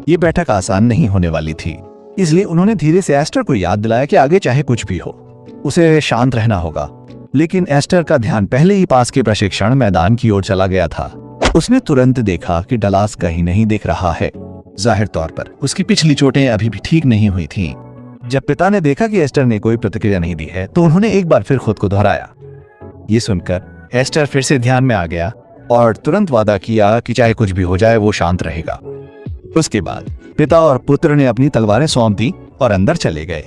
ये बैठक आसान नहीं होने वाली थी, इसलिए उन्होंने धीरे से एस्टर को याद दिलाया कि आगे चाहे कुछ भी हो, उसे शांत रहना होगा। लेकिन एस्टर का ध्यान पहले ही पास के प्रशिक्षण मैदान की ओर चला गया था। उसने तुरंत देखा कि डलास कहीं नहीं दिख रहा है। जाहिर तौर पर उसकी पिछली चोटें अभी भी ठीक नहीं हुई थीं। जब पिता ने देखा कि एस्टर ने कोई प्रतिक्रिया नहीं दी है, तो उन्होंने एक बार फिर खुद को दोहराया। ये सुनकर एस्टर फिर से ध्यान में आ गया और तुरंत वादा किया कि चाहे कुछ भी हो जाए वो शांत रहेगा। उसके बाद पिता और पुत्र ने अपनी तलवारें सौंप दी और अंदर चले गए।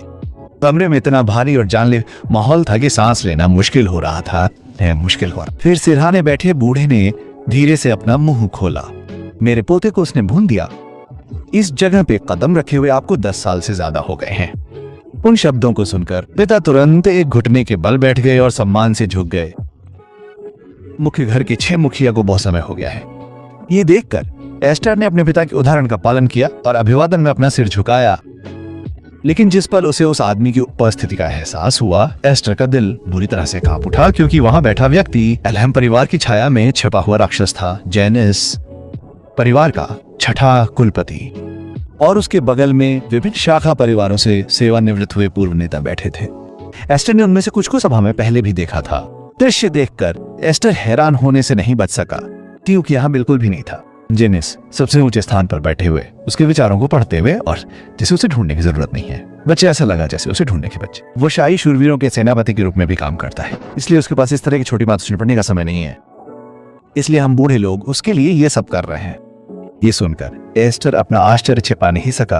कमरे में इतना भारी और जानलेवा माहौल था कि सांस लेना मुश्किल हो रहा था। फिर सिरहाने बैठे बूढ़े ने धीरे से अपना मुंह खोला। मेरे पोते को उसने भून दिया। इस जगह पे कदम रखे हुए आपको 10 साल से ज्यादा हो गए हैं। उन शब्दों को सुनकर पिता तुरंत एक घुटने के बल बैठ गए और सम्मान से झुक गए। मुख्य घर के 6 मुखिया को बहुत समय हो गया है। ये देखकर एस्टर ने अपने पिता के उदाहरण का पालन किया और अभिवादन में अपना सिर झुकाया। लेकिन जिस पल उसे उस आदमी की उपस्थिति का एहसास हुआ, एस्टर का दिल बुरी तरह से कांप उठा, क्योंकि वहां बैठा व्यक्ति एल्हम परिवार की छाया में छिपा हुआ राक्षस था। जेनिस परिवार का 6ठा कुलपति। और उसके बगल में विभिन्न शाखा परिवारों से सेवानिवृत्त हुए पूर्व नेता बैठे थे। एस्टर ने उनमें से कुछ को सभा में पहले भी देखा था। दृश्य देखकर एस्टर हैरान होने से नहीं बच सका। ड्यूक यहाँ बिल्कुल भी नहीं था। जेनिस सबसे ऊंचे स्थान पर बैठे हुए उसके विचारों को पढ़ते हुए, और जिसे उसे ढूंढने की जरूरत नहीं है। बच्चे ऐसा लगा जैसे उसे ढूंढने के बच्चे। वो शाही शूरवीरों के सेनापति के रूप में भी काम करता है, इसलिए उसके पास इस तरह की छोटी बातों से निपटने का समय नहीं है। इसलिए हम बूढ़े लोग उसके लिए ये सब कर रहे हैं। ये सुनकर एस्टर अपना आश्चर्य छिपा नहीं सका।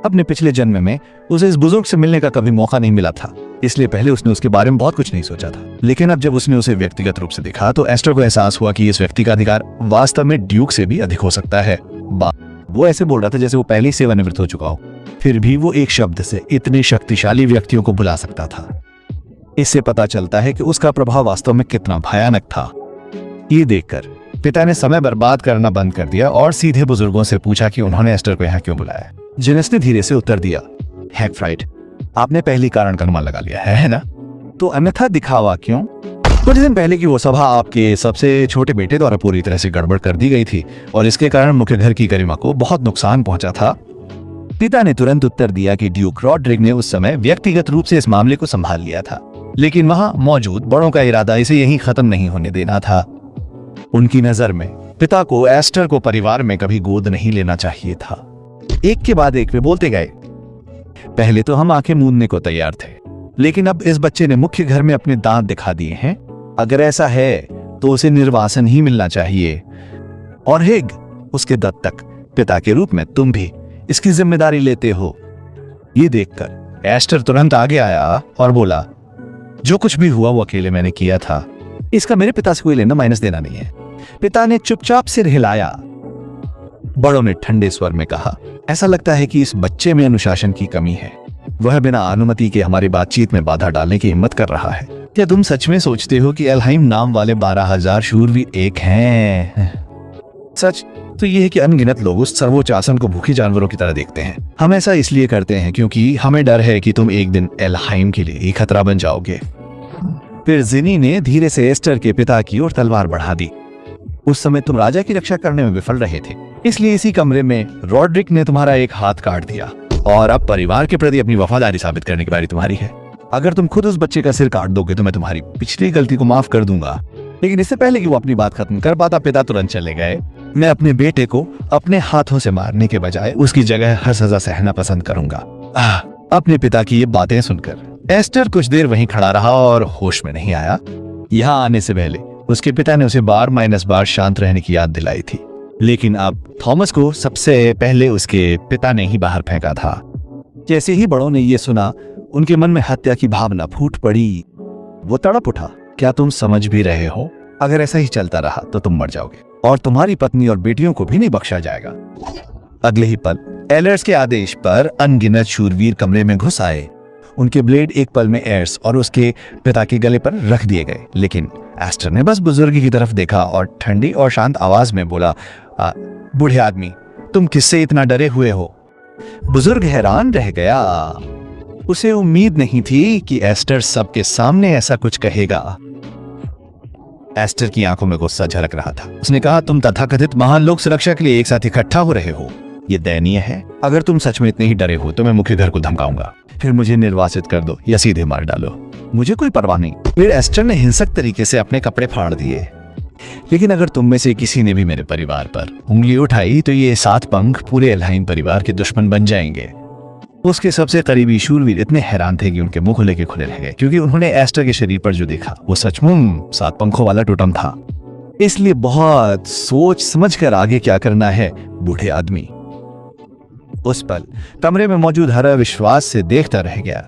अपने पिछले जन्म में उसे इस बुजुर्ग से मिलने का कभी मौका नहीं मिला था, इसलिए पहले उसने उसके बारे में बहुत कुछ नहीं सोचा था। लेकिन अब जब उसने उसे व्यक्तिगत रूप से देखा तो एस्टर को एहसास हुआ कि इस व्यक्ति का अधिकार वास्तव में ड्यूक से भी अधिक हो सकता है। वो ऐसे बोल रहा था जैसे वो पहले ही सेवानिवृत्त हो चुका हो, फिर भी वो एक शब्द से इतने शक्तिशाली व्यक्तियों को बुला सकता था। इससे पता चलता है कि उसका प्रभाव वास्तव में कितना भयानक था। ये देखकर पिता ने समय बर्बाद करना बंद कर दिया और सीधे बुजुर्गों से पूछा कि उन्होंने एस्टर को यहाँ क्यों बुलाया। जेनिस ने धीरे से उत्तर दिया, हैकफ्राइड, आपने पहली कारण का अनुमान लगा लिया है ना? तो अन्यथा दिखावा क्यों? कुछ दिन पहले की वो सभा आपके सबसे छोटे बेटे द्वारा पूरी तरह से गड़बड़ कर दी गई थी और इसके कारण मुख्य घर की गरिमा को बहुत नुकसान पहुंचा था। पिता ने तुरंत उत्तर दिया कि ड्यूक रॉड्रिक ने उस समय व्यक्तिगत रूप से इस मामले को संभाल लिया था, लेकिन वहां मौजूद बड़ों का इरादा इसे यहीं खत्म नहीं होने देना था। उनकी नजर में पिता को एस्टर को परिवार में कभी गोद नहीं लेना चाहिए था। एक के बाद एक वे बोलते गए। पहले तो हम आंखें मूंदने को तैयार थे, लेकिन अब इस बच्चे ने मुख्य घर में अपने दांत दिखा दिए हैं। अगर ऐसा है तो उसे निर्वासन ही मिलना चाहिए। और हिग, उसके दत्तक पिता के रूप में तुम भी इसकी जिम्मेदारी लेते हो। ये देखकर एस्टर तुरंत आगे आया और बोला, जो कुछ भी हुआ वो अकेले मैंने किया था, इसका मेरे पिता से कोई लेना माइनस देना नहीं है। पिता ने चुपचाप सिर हिलाया। बड़ों ने ठंडे स्वर में कहा, ऐसा लगता है कि इस बच्चे में अनुशासन की कमी है। वह बिना अनुमति के हमारी बातचीत में बाधा डालने की हिम्मत कर रहा है। क्या तुम सच में सोचते हो कि एल्हाइम नाम वाले 12,000 शूरवीर एक हैं? सच तो यह है कि अनगिनत लोग उस सर्वोच्च आसन को भूखे जानवरों की तरह देखते हैं। हम ऐसा इसलिए करते हैं क्योंकि हमें डर है कि तुम एक दिन एल्हाइम के लिए एक खतरा बन जाओगे। फिर जिनी ने धीरे से एस्टर के पिता की ओर तलवार बढ़ा दी। उस समय तुम राजा की रक्षा करने में विफल रहे थे, इसलिए इसी कमरे में रॉड्रिक ने तुम्हारा एक हाथ काट दिया और अब परिवार के प्रति अपनी वफादारी साबित करने की बारी तुम्हारी है। अगर तुम खुद उस बच्चे का सिर काट दोगे तो मैं तुम्हारी पिछली गलती को माफ कर दूंगा। लेकिन इससे पहले कि वो अपनी बात खत्म कर पाता, पिता तुरंत चले गए। मैं अपने बेटे को अपने हाथों से मारने के बजाय उसकी जगह हर सजा सहना पसंद करूंगा। अपने पिता की ये बातें सुनकर एस्टर कुछ देर वहीं खड़ा रहा और होश में नहीं आया। यहाँ आने से पहले उसके पिता ने उसे बार शांत रहने की याद दिलाई थी, लेकिन अब थॉमस को सबसे पहले उसके पिता ने ही बाहर फेंका था। जैसे ही बड़ों ने ये सुना, उनके मन में हत्या की भावना फूट पड़ी। वो तड़प उठा, क्या तुम समझ भी रहे हो? अगर ऐसा ही चलता रहा तो तुम मर जाओगे और तुम्हारी पत्नी और बेटियों को भी नहीं बख्शा जाएगा। अगले ही पल एलर्स के आदेश पर अनगिनत शूरवीर कमरे में घुस आए। उनके ब्लेड एक पल में एर्स और उसके पिता के गले पर रख दिए गए, लेकिन एस्टर ने बस बुजुर्ग की तरफ देखा और ठंडी और शांत आवाज में बोला, बूढ़े आदमी, तुम किससे इतना डरे हुए हो? बुजुर्ग हैरान रह गया। उसे उम्मीद नहीं थी कि एस्टर सबके सामने ऐसा कुछ कहेगा। एस्टर की आंखों में गुस्सा झलक रहा था। उसने कहा, तुम तथाकथित महान लोग सुरक्षा के लिए एक साथ इकट्ठा हो रहे हो। ये दयनीय है। अगर तुम सच में इतने ही डरे हो तो मैं मुख्य घर को धमकाऊंगा, फिर मुझे निर्वासित कर दो या सीधे मार डालो, मुझे कोई परवाह नहीं। फिर एस्टर ने हिंसक तरीके से अपने कपड़े फाड़ दिए। लेकिन अगर तुम में से किसी ने भी मेरे परिवार पर उंगली उठाई तो ये 7 पंख पूरे एल्हाइम परिवार के दुश्मन बन जाएंगे। उसके सबसे करीबी शूरवीर इतने हैरान थे कि उनके मुंह खुले के खुले रह गए, क्योंकि उन्होंने एस्टर के शरीर पर जो देखा वो सचमुच 7 पंखों वाला टोटम था। इसलिए बहुत सोच समझ कर आगे क्या करना है, बूढ़े आदमी। उस पल कमरे में मौजूद हर विश्वास से देखता रह गया।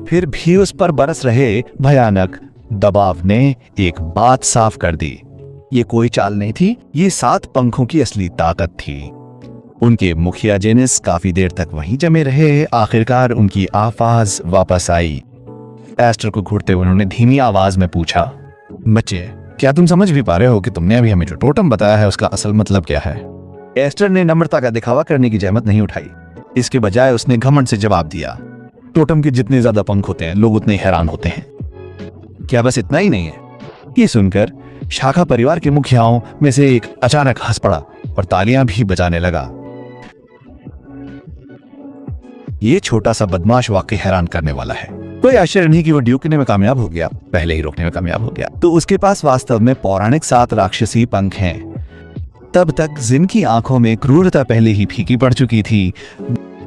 फिर भी उस पर बरस रहे भयानक दबाव ने एक बात साफ कर दी। ये कोई चाल नहीं थी, ये 7 पंखों की असली ताकत थी। उनके मुखिया जेनिस काफी देर तक वहीं जमे रहे। आखिरकार उनकी आवाज वापस आई। एस्टर को घूरते हुए उन्होंने धीमी आवाज में पूछा, बच्चे, क्या तुम समझ भी पा रहे हो कि तुमने अभी हमें जो टोटम बताया है उसका असल मतलब क्या है? एस्टर ने नम्रता का दिखावा करने की जहमत नहीं उठाई। इसके बजाय उसने घमंड से जवाब दिया, टोटम के जितने ज्यादा पंख होते हैं लोग उतने हैरान होते हैं। क्या बस इतना ही नहीं है? ये सुनकर शाखा परिवार के मुखियाओं में से एक अचानक हंस पड़ा और तालियां भी बजाने लगा। ये छोटा सा बदमाश वाकई हैरान करने वाला है। कोई आश्चर्य नहीं कि वो ड्यूक करने में कामयाब हो गया, पहले ही रोकने में कामयाब हो गया। तो उसके पास वास्तव में पौराणिक 7 राक्षसी पंख हैं। तब तक जिनकी आंखों में क्रूरता पहले ही फीकी पड़ चुकी थी,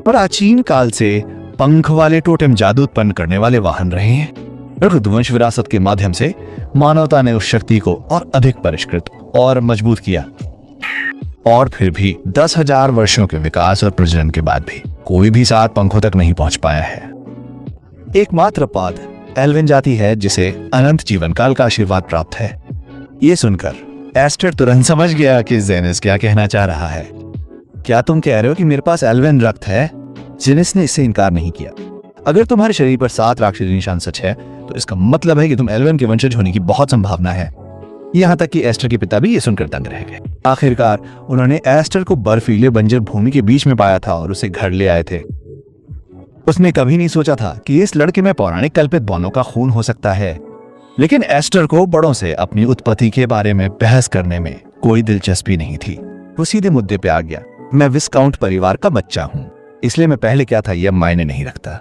प्राचीन काल से पंख वाले टोटेम जादू उत्पन्न करने वाले वाहन रहे हैं। रघुवंश विरासत के माध्यम से मानवता ने उस शक्ति को और अधिक परिष्कृत और मजबूत किया। और फिर भी 10,000 वर्षों के विकास और प्रजनन के बाद भी कोई भी 7 पंखों तक नहीं पहुंच पाया है। एकमात्र पाद एल्विन जाति है जिसे अनंत जीवन काल का आशीर्वाद प्राप्त है। ये सुनकर एस्टर तुरंत समझ गया कि जेनिस क्या कहना चाह रहा है। क्या तुम कह रहे हो कि मेरे पास एल्विन रक्त है? जेनिस ने इससे इनकार नहीं किया। अगर तुम्हारे शरीर पर 7 राक्षसी निशान सच है तो इसका मतलब है कि तुम एल्विन के वंशज होने की बहुत संभावना है। यहाँ तक कि एस्टर के पिता भी ये सुनकर दंग रह गए। आखिरकार उन्होंने एस्टर को बर्फीले बंजर भूमि के बीच में पाया था और उसे घर ले आए थे। उसने कभी नहीं सोचा था कि इस लड़के में पौराणिक कल्पित बौनों का खून हो सकता है। लेकिन एस्टर को बड़ों से अपनी उत्पत्ति के बारे में बहस करने में कोई दिलचस्पी नहीं थी। वो सीधे मुद्दे पे आ गया। मैं विस्काउंट परिवार का बच्चा हूँ, इसलिए मैं पहले क्या था यह मायने नहीं रखता।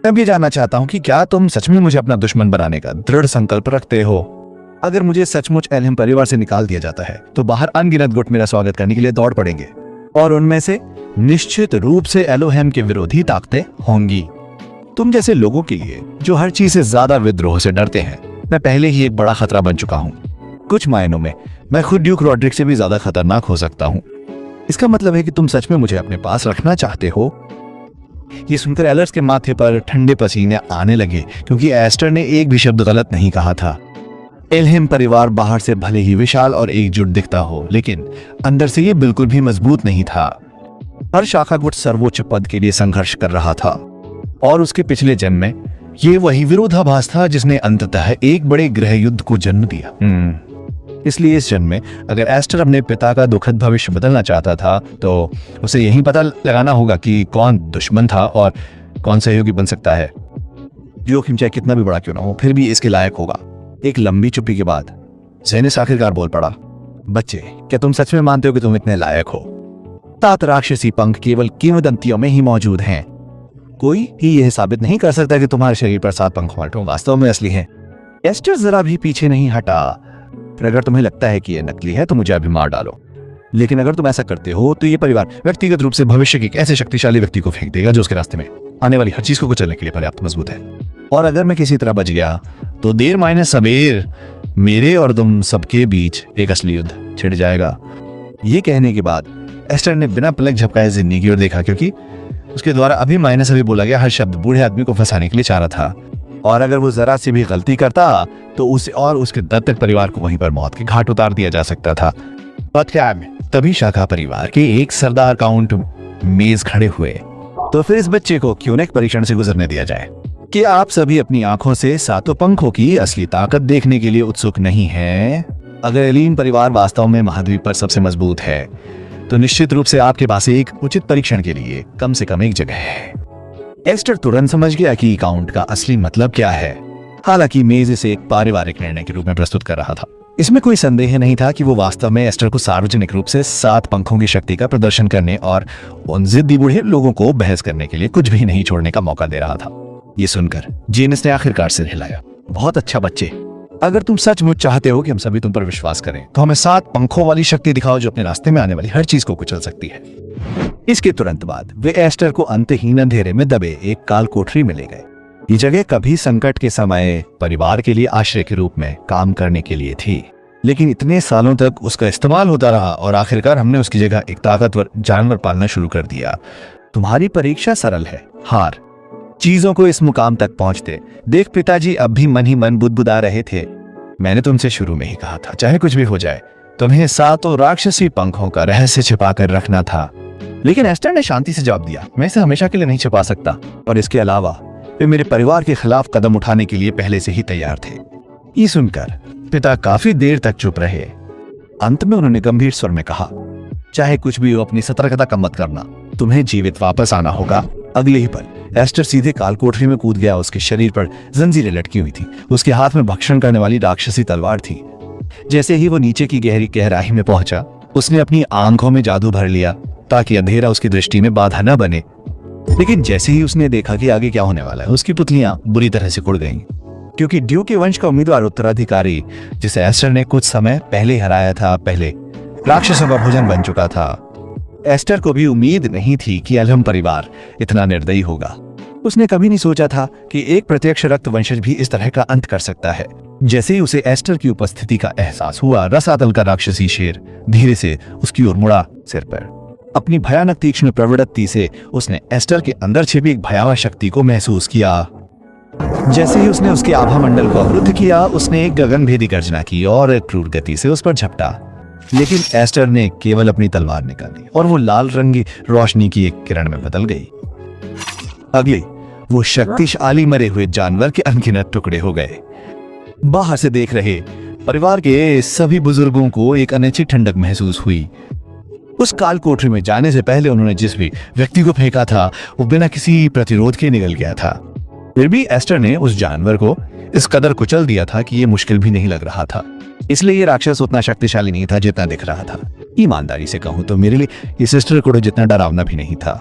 मैं भी जानना चाहता हूँ कि क्या तुम सच में मुझे अपना दुश्मन बनाने का दृढ़ संकल्प रखते हो? अगर मुझे सचमुच एल्हिम परिवार से निकाल दिया जाता है तो बाहर अनगिनत गुट मेरा स्वागत करने के लिए दौड़ पड़ेंगे और उनमें से निश्चित रूप से एलोहेम के विरोधी ताकतें होंगी। तुम जैसे लोगों के लिए जो हर चीज से ज्यादा विद्रोह से डरते हैं, मैं पहले ही एक बड़ा खतरा बन चुका हूँ। कुछ मायनों में मैं खुद ड्यूक रॉड्रिक से भी ज्यादा खतरनाक हो सकता हूँ। इसका मतलब है कि तुम सच में मुझे अपने पास रखना चाहते हो? ये सुनकर एलर्स के माथे पर ठंडे पसीने आने लगे, क्योंकि एस्टर ने एक भी शब्द गलत नहीं कहा था। एल्हिम परिवार बाहर से भले ही विशाल और एकजुट दिखता हो, लेकिन अंदर से ये बिल्कुल भी मजबूत नहीं था। हर शाखा गुट सर्वोच्च पद के लिए संघर्ष कर रहा था और उसके पिछले जन्म में ये वही विरोधाभास था जिसने अंततः एक बड़े गृह युद्ध को जन्म दिया। इसलिए इस जन्म में अगर एस्टर अपने पिता का दुखद भविष्य बदलना चाहता था तो उसे यही पता लगाना होगा कि कौन दुश्मन था और कौन सहयोगी बन सकता है। जोखिम चाहे कितना भी बड़ा क्यों ना हो, फिर भी इसके लायक होगा। एक लंबी चुप्पी के बाद जेनिस आखिरकार बोल पड़ा। बच्चे, क्या तुम सच में मानते हो कि तुम इतने लायक हो? 7 राक्षसी पंख केवल किंवदंतियों में ही मौजूद हैं। कोई ही यह साबित नहीं कर सकता कि तुम्हारे शरीर पर 7 पंख वास्तव में असली हैं। एस्टर जरा भी पीछे नहीं हटा। फिर अगर तुम्हें लगता है कि यह नकली है तो मुझे अभी मार डालो, लेकिन अगर तुम ऐसा करते हो तो ये परिवार व्यक्तिगत रूप से भविष्य के एक ऐसे शक्तिशाली व्यक्ति को फेंक देगा जो उसके रास्ते में आने वाली हर चीज को कुचलने के लिए पर्याप्त मजबूत है। और अगर मैं किसी तरह बच गया तो देर मायने सबेर मेरे और तुम सबके बीच एक असली युद्ध छिड़ जाएगा। ये कहने के बाद एस्टर ने बिना पलक झपकाए जिन्नी की ओर देखा, क्योंकि उसके द्वारा अभी मायने सभी बोला गया हर शब्द बूढ़े आदमी को फंसाने के लिए चाह रहा था। और अगर वो जरा सी भी गलती करता तो उसे और उसके दत्तक परिवार को वहीं पर मौत के घाट उतार दिया जा सकता था। तभी शाखा परिवार के एक सरदार काउंट मेज खड़े हुए। तो फिर इस बच्चे को क्यों न एक परीक्षण से गुजरने दिया जाए कि आप सभी अपनी आंखों से 7 पंखों की असली ताकत देखने के लिए उत्सुक नहीं हैं? अगर एलीन परिवार वास्तव में महाद्वीप पर सबसे मजबूत है तो निश्चित रूप से आपके पास एक उचित परीक्षण के लिए कम से कम एक जगह है। एस्टर तुरंत समझ गया कि काउंट का असली मतलब क्या है। हालांकि मेज इसे एक पारिवारिक निर्णय के रूप में प्रस्तुत कर रहा था। इसमें कोई संदेह नहीं था कि वो वास्तव में एस्टर को सार्वजनिक रूप से 7 पंखों की शक्ति का प्रदर्शन करने और उन जिद्दी बूढ़े लोगों को बहस करने के लिए कुछ भी नहीं छोड़ने का मौका दे रहा था। ये सुनकर जेनिस ने आखिरकार सिर हिलाया। बहुत अच्छा बच्चे, अगर तुम सचमुच चाहते हो कि हम सभी तुम पर विश्वास करें तो हमें 7 पंखों वाली शक्ति दिखाओ जो अपने रास्ते में आने वाली हर चीज को कुचल सकती है। इसके तुरंत बाद वे एस्टर को अंतहीन अंधेरे में दबे एक काल कोठरी में ले गए। ये जगह कभी संकट के समय परिवार के लिए आश्रय के रूप में काम करने के लिए थी, लेकिन इतने सालों तक उसका इस्तेमाल होता रहा और आखिरकार हमने उसकी जगह एक ताकतवर जानवर पालना शुरू कर दिया। तुम्हारी परीक्षा सरल है, हार। चीजों को इस मुकाम तक पहुंचते देख पिताजी अब भी मन ही मन बुदबुदा रहे थे। मैंने तुमसे शुरू में ही कहा था, चाहे कुछ भी हो जाए तुम्हें 7 राक्षसी पंखों का रहस्य छिपा कर रखना था। लेकिन एस्टर ने शांति से जवाब दिया, मैं इसे हमेशा के लिए नहीं छिपा सकता, और इसके अलावा वे मेरे परिवार के खिलाफ कदम उठाने के लिए पहले से ही तैयार थे। ये सुनकर पिता काफी देर तक चुप रहे। अंत में उन्होंने गंभीर स्वर में कहा, चाहे कुछ भी हो अपनी सतर्कता कम मत करना, तुम्हें जीवित वापस आना होगा। अगले ही पल एस्टर सीधे काल कोठरी में कूद गया। उसके शरीर पर जंजीरें लटकी हुई थी, उसके हाथ में भक्षण करने वाली राक्षसी तलवार थी। जैसे ही वो नीचे की गहरी गहराई में पहुंचा, उसने अपनी आंखों में जादू भर लिया ताकि अंधेरा उसकी दृष्टि में बाधा न बने। लेकिन जैसे ही उसने देखा कि आगे क्या होने वाला है, उसकी पुतलियां बुरी तरह से उड़ गईं, क्योंकि ड्यू के वंश का उम्मीदवार उत्तराधिकारी जिसे एस्टर ने कुछ समय पहले हराया था, पहले राक्षसों का भोजन बन चुका था। एस्टर को भी उम्मीद नहीं थी कि एल्हम परिवार इतना निर्दयी होगा। उसने कभी नहीं सोचा था कि एक प्रत्यक्ष रक्त वंशज भी इस तरह का अंत कर सकता है। जैसे ही उसे एस्टर की उपस्थिति का एहसास हुआ, रसातल का राक्षसी शेर धीरे से उसकी ओर मुड़ा। सिर पर अपनी भयानक तीक्ष्ण प्रवृत्ति से उसने एस्टर के अंदर छिपी एक भयावह शक्ति को महसूस किया। जैसे ही उसने उसके आभा मंडल को अवरुद्ध किया, उसने एक गगनभेदी गर्जना की और एक क्रूर गति से उस पर झपटा। लेकिन एस्टर ने केवल अपनी तलवार निकाली और वो लाल रंगी रोशनी की एक किरण में बदल गई। अगले वो शक्तिशाली मरे हुए जानवर के अनगिनत टुकड़े हो गए। बाहर से देख रहे परिवार के सभी बुजुर्गों को एक अनैच्छिक ठंडक महसूस हुई। उस काल कोठरी में जाने से पहले उन्होंने जिस भी व्यक्ति को फेंका था, वो बिना किसी प्रतिरोध के निकल गया था। फिर भी एस्टर ने उस जानवर को इस कदर कुचल दिया था कि ये मुश्किल भी नहीं लग रहा था। इसलिए ये राक्षस उतना शक्तिशाली नहीं था जितना दिख रहा था। ईमानदारी से कहूं तो मेरे लिए ये सिस्टर कोडो जितना डरावना भी नहीं था।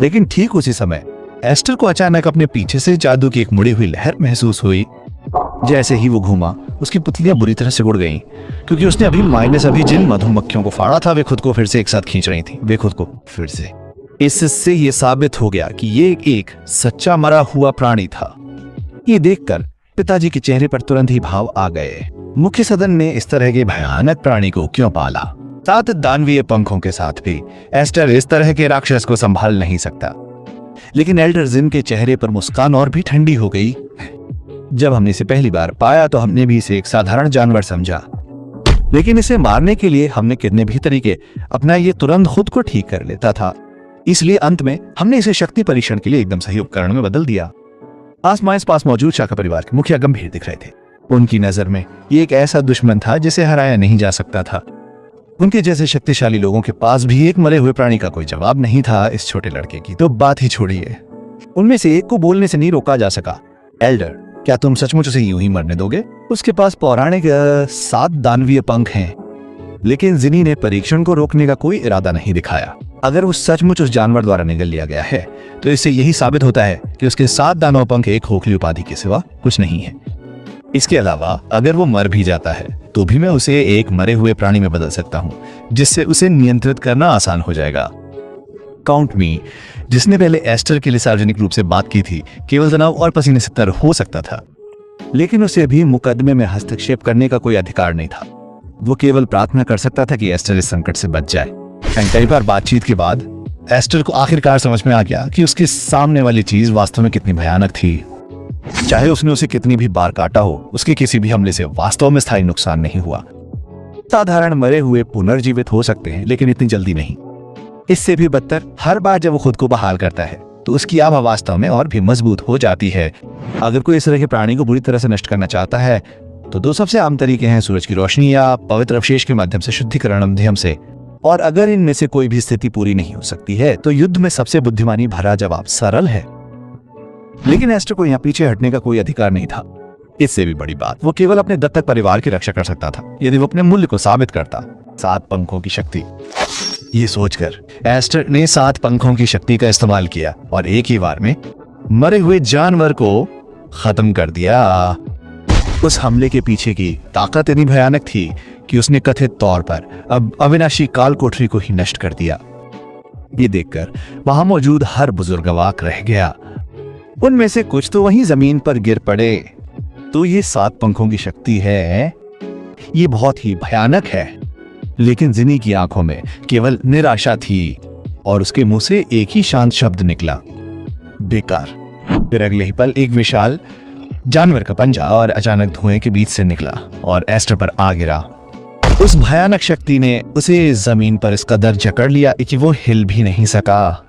लेकिन ठीक उसी समय एस्टर को अचानक अपने पीछे से जादू की एक मुड़ी हुई लहर महसूस हुई। जैसे ही वो घूमा, उसकी पुतलियां बुरी तरह से उड़ गईं, क्योंकि उसने अभी जिन मधुमक्खियों को फाड़ा था, वे खुद को फिर से एक साथ खींच रही थी। वे खुद को फिर से। इससे ये साबित हो गया कि ये एक सच्चा मरा हुआ प्राणी था। ये देखकर पिताजी के चेहरे पर तुरंत ही भाव आ गए। मुख्य सदन ने इस तरह के भयानक प्राणी को क्यों पाला? 7 दानवीय पंखों के साथ भी एस्टर इस तरह के राक्षस को संभाल नहीं सकता। लेकिन एल्डर जिन के चेहरे पर मुस्कान और भी ठंडी हो गई। जब हमने इसे पहली बार पाया तो हमने भी इसे एक साधारण जानवर समझा, लेकिन इसे मारने के लिए हमने कितने भी तरीके अपना ये तुरंत खुद को ठीक कर लेता था। इसलिए अंत में हमने इसे शक्ति परीक्षण के लिए एकदम सही उपकरण में बदल दिया। आसपास पास मौजूद शाखा परिवार के मुखिया गंभीर दिख रहे थे। उनकी नजर में ये एक ऐसा दुश्मन था जिसे हराया नहीं जा सकता था। उनके जैसे शक्तिशाली लोगों के पास भी एक मरे हुए प्राणी का कोई जवाब नहीं था। इस छोटे लड़के की तो बात ही छोड़िए, उनमें से एक को बोलने से नहीं रोका जा सका। एल्डर, क्या तुम सचमुच उसे यूं ही मरने दोगे? उसके पास पौराणिक 7 दानवीय पंख हैं, लेकिन जिनी ने परीक्षण को रोकने का कोई इरादा नहीं दिखाया। अगर वो सचमुच उस जानवर द्वारा निगल लिया गया है तो इससे यही साबित होता है कि उसके 7 दानव पंख एक खोखली उपाधि के सिवा कुछ नहीं है। इसके अलावा अगर वो मर भी जाता है तो भी मैं उसे एक मरे हुए प्राणी में बदल सकता हूँ, जिससे उसे नियंत्रित करना आसान हो जाएगा। काउंट मी, जिसने पहले एस्टर के लिए सार्वजनिक रूप से बात की थी, केवल तनाव और पसीने से तर हो सकता था, लेकिन उसे भी मुकदमे में हस्तक्षेप करने का कोई अधिकार नहीं था। वो केवल प्रार्थना कर सकता था कि एस्टर इस संकट से बच जाए। कई बार बातचीत के बाद एस्टर को आखिरकार समझ में आ गया कि उसके सामने वाली चीज वास्तव में कितनी भयानक थी। चाहे उसने उसे कितनी भी बार काटा हो, उसके किसी भी हमले से वास्तव में स्थायी नुकसान नहीं हुआ। साधारण मरे हुए पुनर्जीवित हो सकते हैं, लेकिन इतनी जल्दी नहीं। इससे भी बदतर, हर बार जब वो खुद को बहाल करता है तो उसकी आभा वास्तव में और भी मजबूत हो जाती है। अगर कोई इस तरह के प्राणी को बुरी तरह से नष्ट करना चाहता है तो 2 सबसे आम तरीके हैं, सूरज की रोशनी या पवित्र अवशेष के माध्यम से शुद्धिकरण माध्यम से। और अगर इनमें से कोई भी स्थिति पूरी नहीं हो सकती है तो युद्ध में सबसे बुद्धिमानी भरा जवाब सरल है। लेकिन एस्टर को यहाँ पीछे हटने का कोई अधिकार नहीं था। इससे भी बड़ी बात, वो केवल अपने दत्तक परिवार की रक्षा कर सकता था यदि वो अपने मूल्य को साबित करता। 7 पंखों की शक्ति। ये सोचकर एस्टर ने 7 पंखों की शक्ति का इस्तेमाल किया और एक ही बार में मरे हुए जानवर को खत्म कर दिया। उस हमले के पीछे की ताकत इतनी भयानक थी कि उसने कथित तौर पर अब अविनाशी काल कोठरी को ही नष्ट कर दिया। ये देखकर वहां मौजूद हर बुजुर्ग अवाक रह गया। उनमें से कुछ तो वहीं जमीन पर गिर पड़े। तो ये 7 पंखों की शक्ति है, ये बहुत ही भयानक है। लेकिन जिनी की आंखों में केवल निराशा थी और उसके मुंह से एक ही शांत शब्द निकला, बेकार। फिर अगले ही पल एक विशाल जानवर का पंजा और अचानक धुएं के बीच से निकला और एस्टर पर आ गिरा। उस भयानक शक्ति ने उसे जमीन पर इस कदर जकड़ लिया कि वो हिल भी नहीं सका।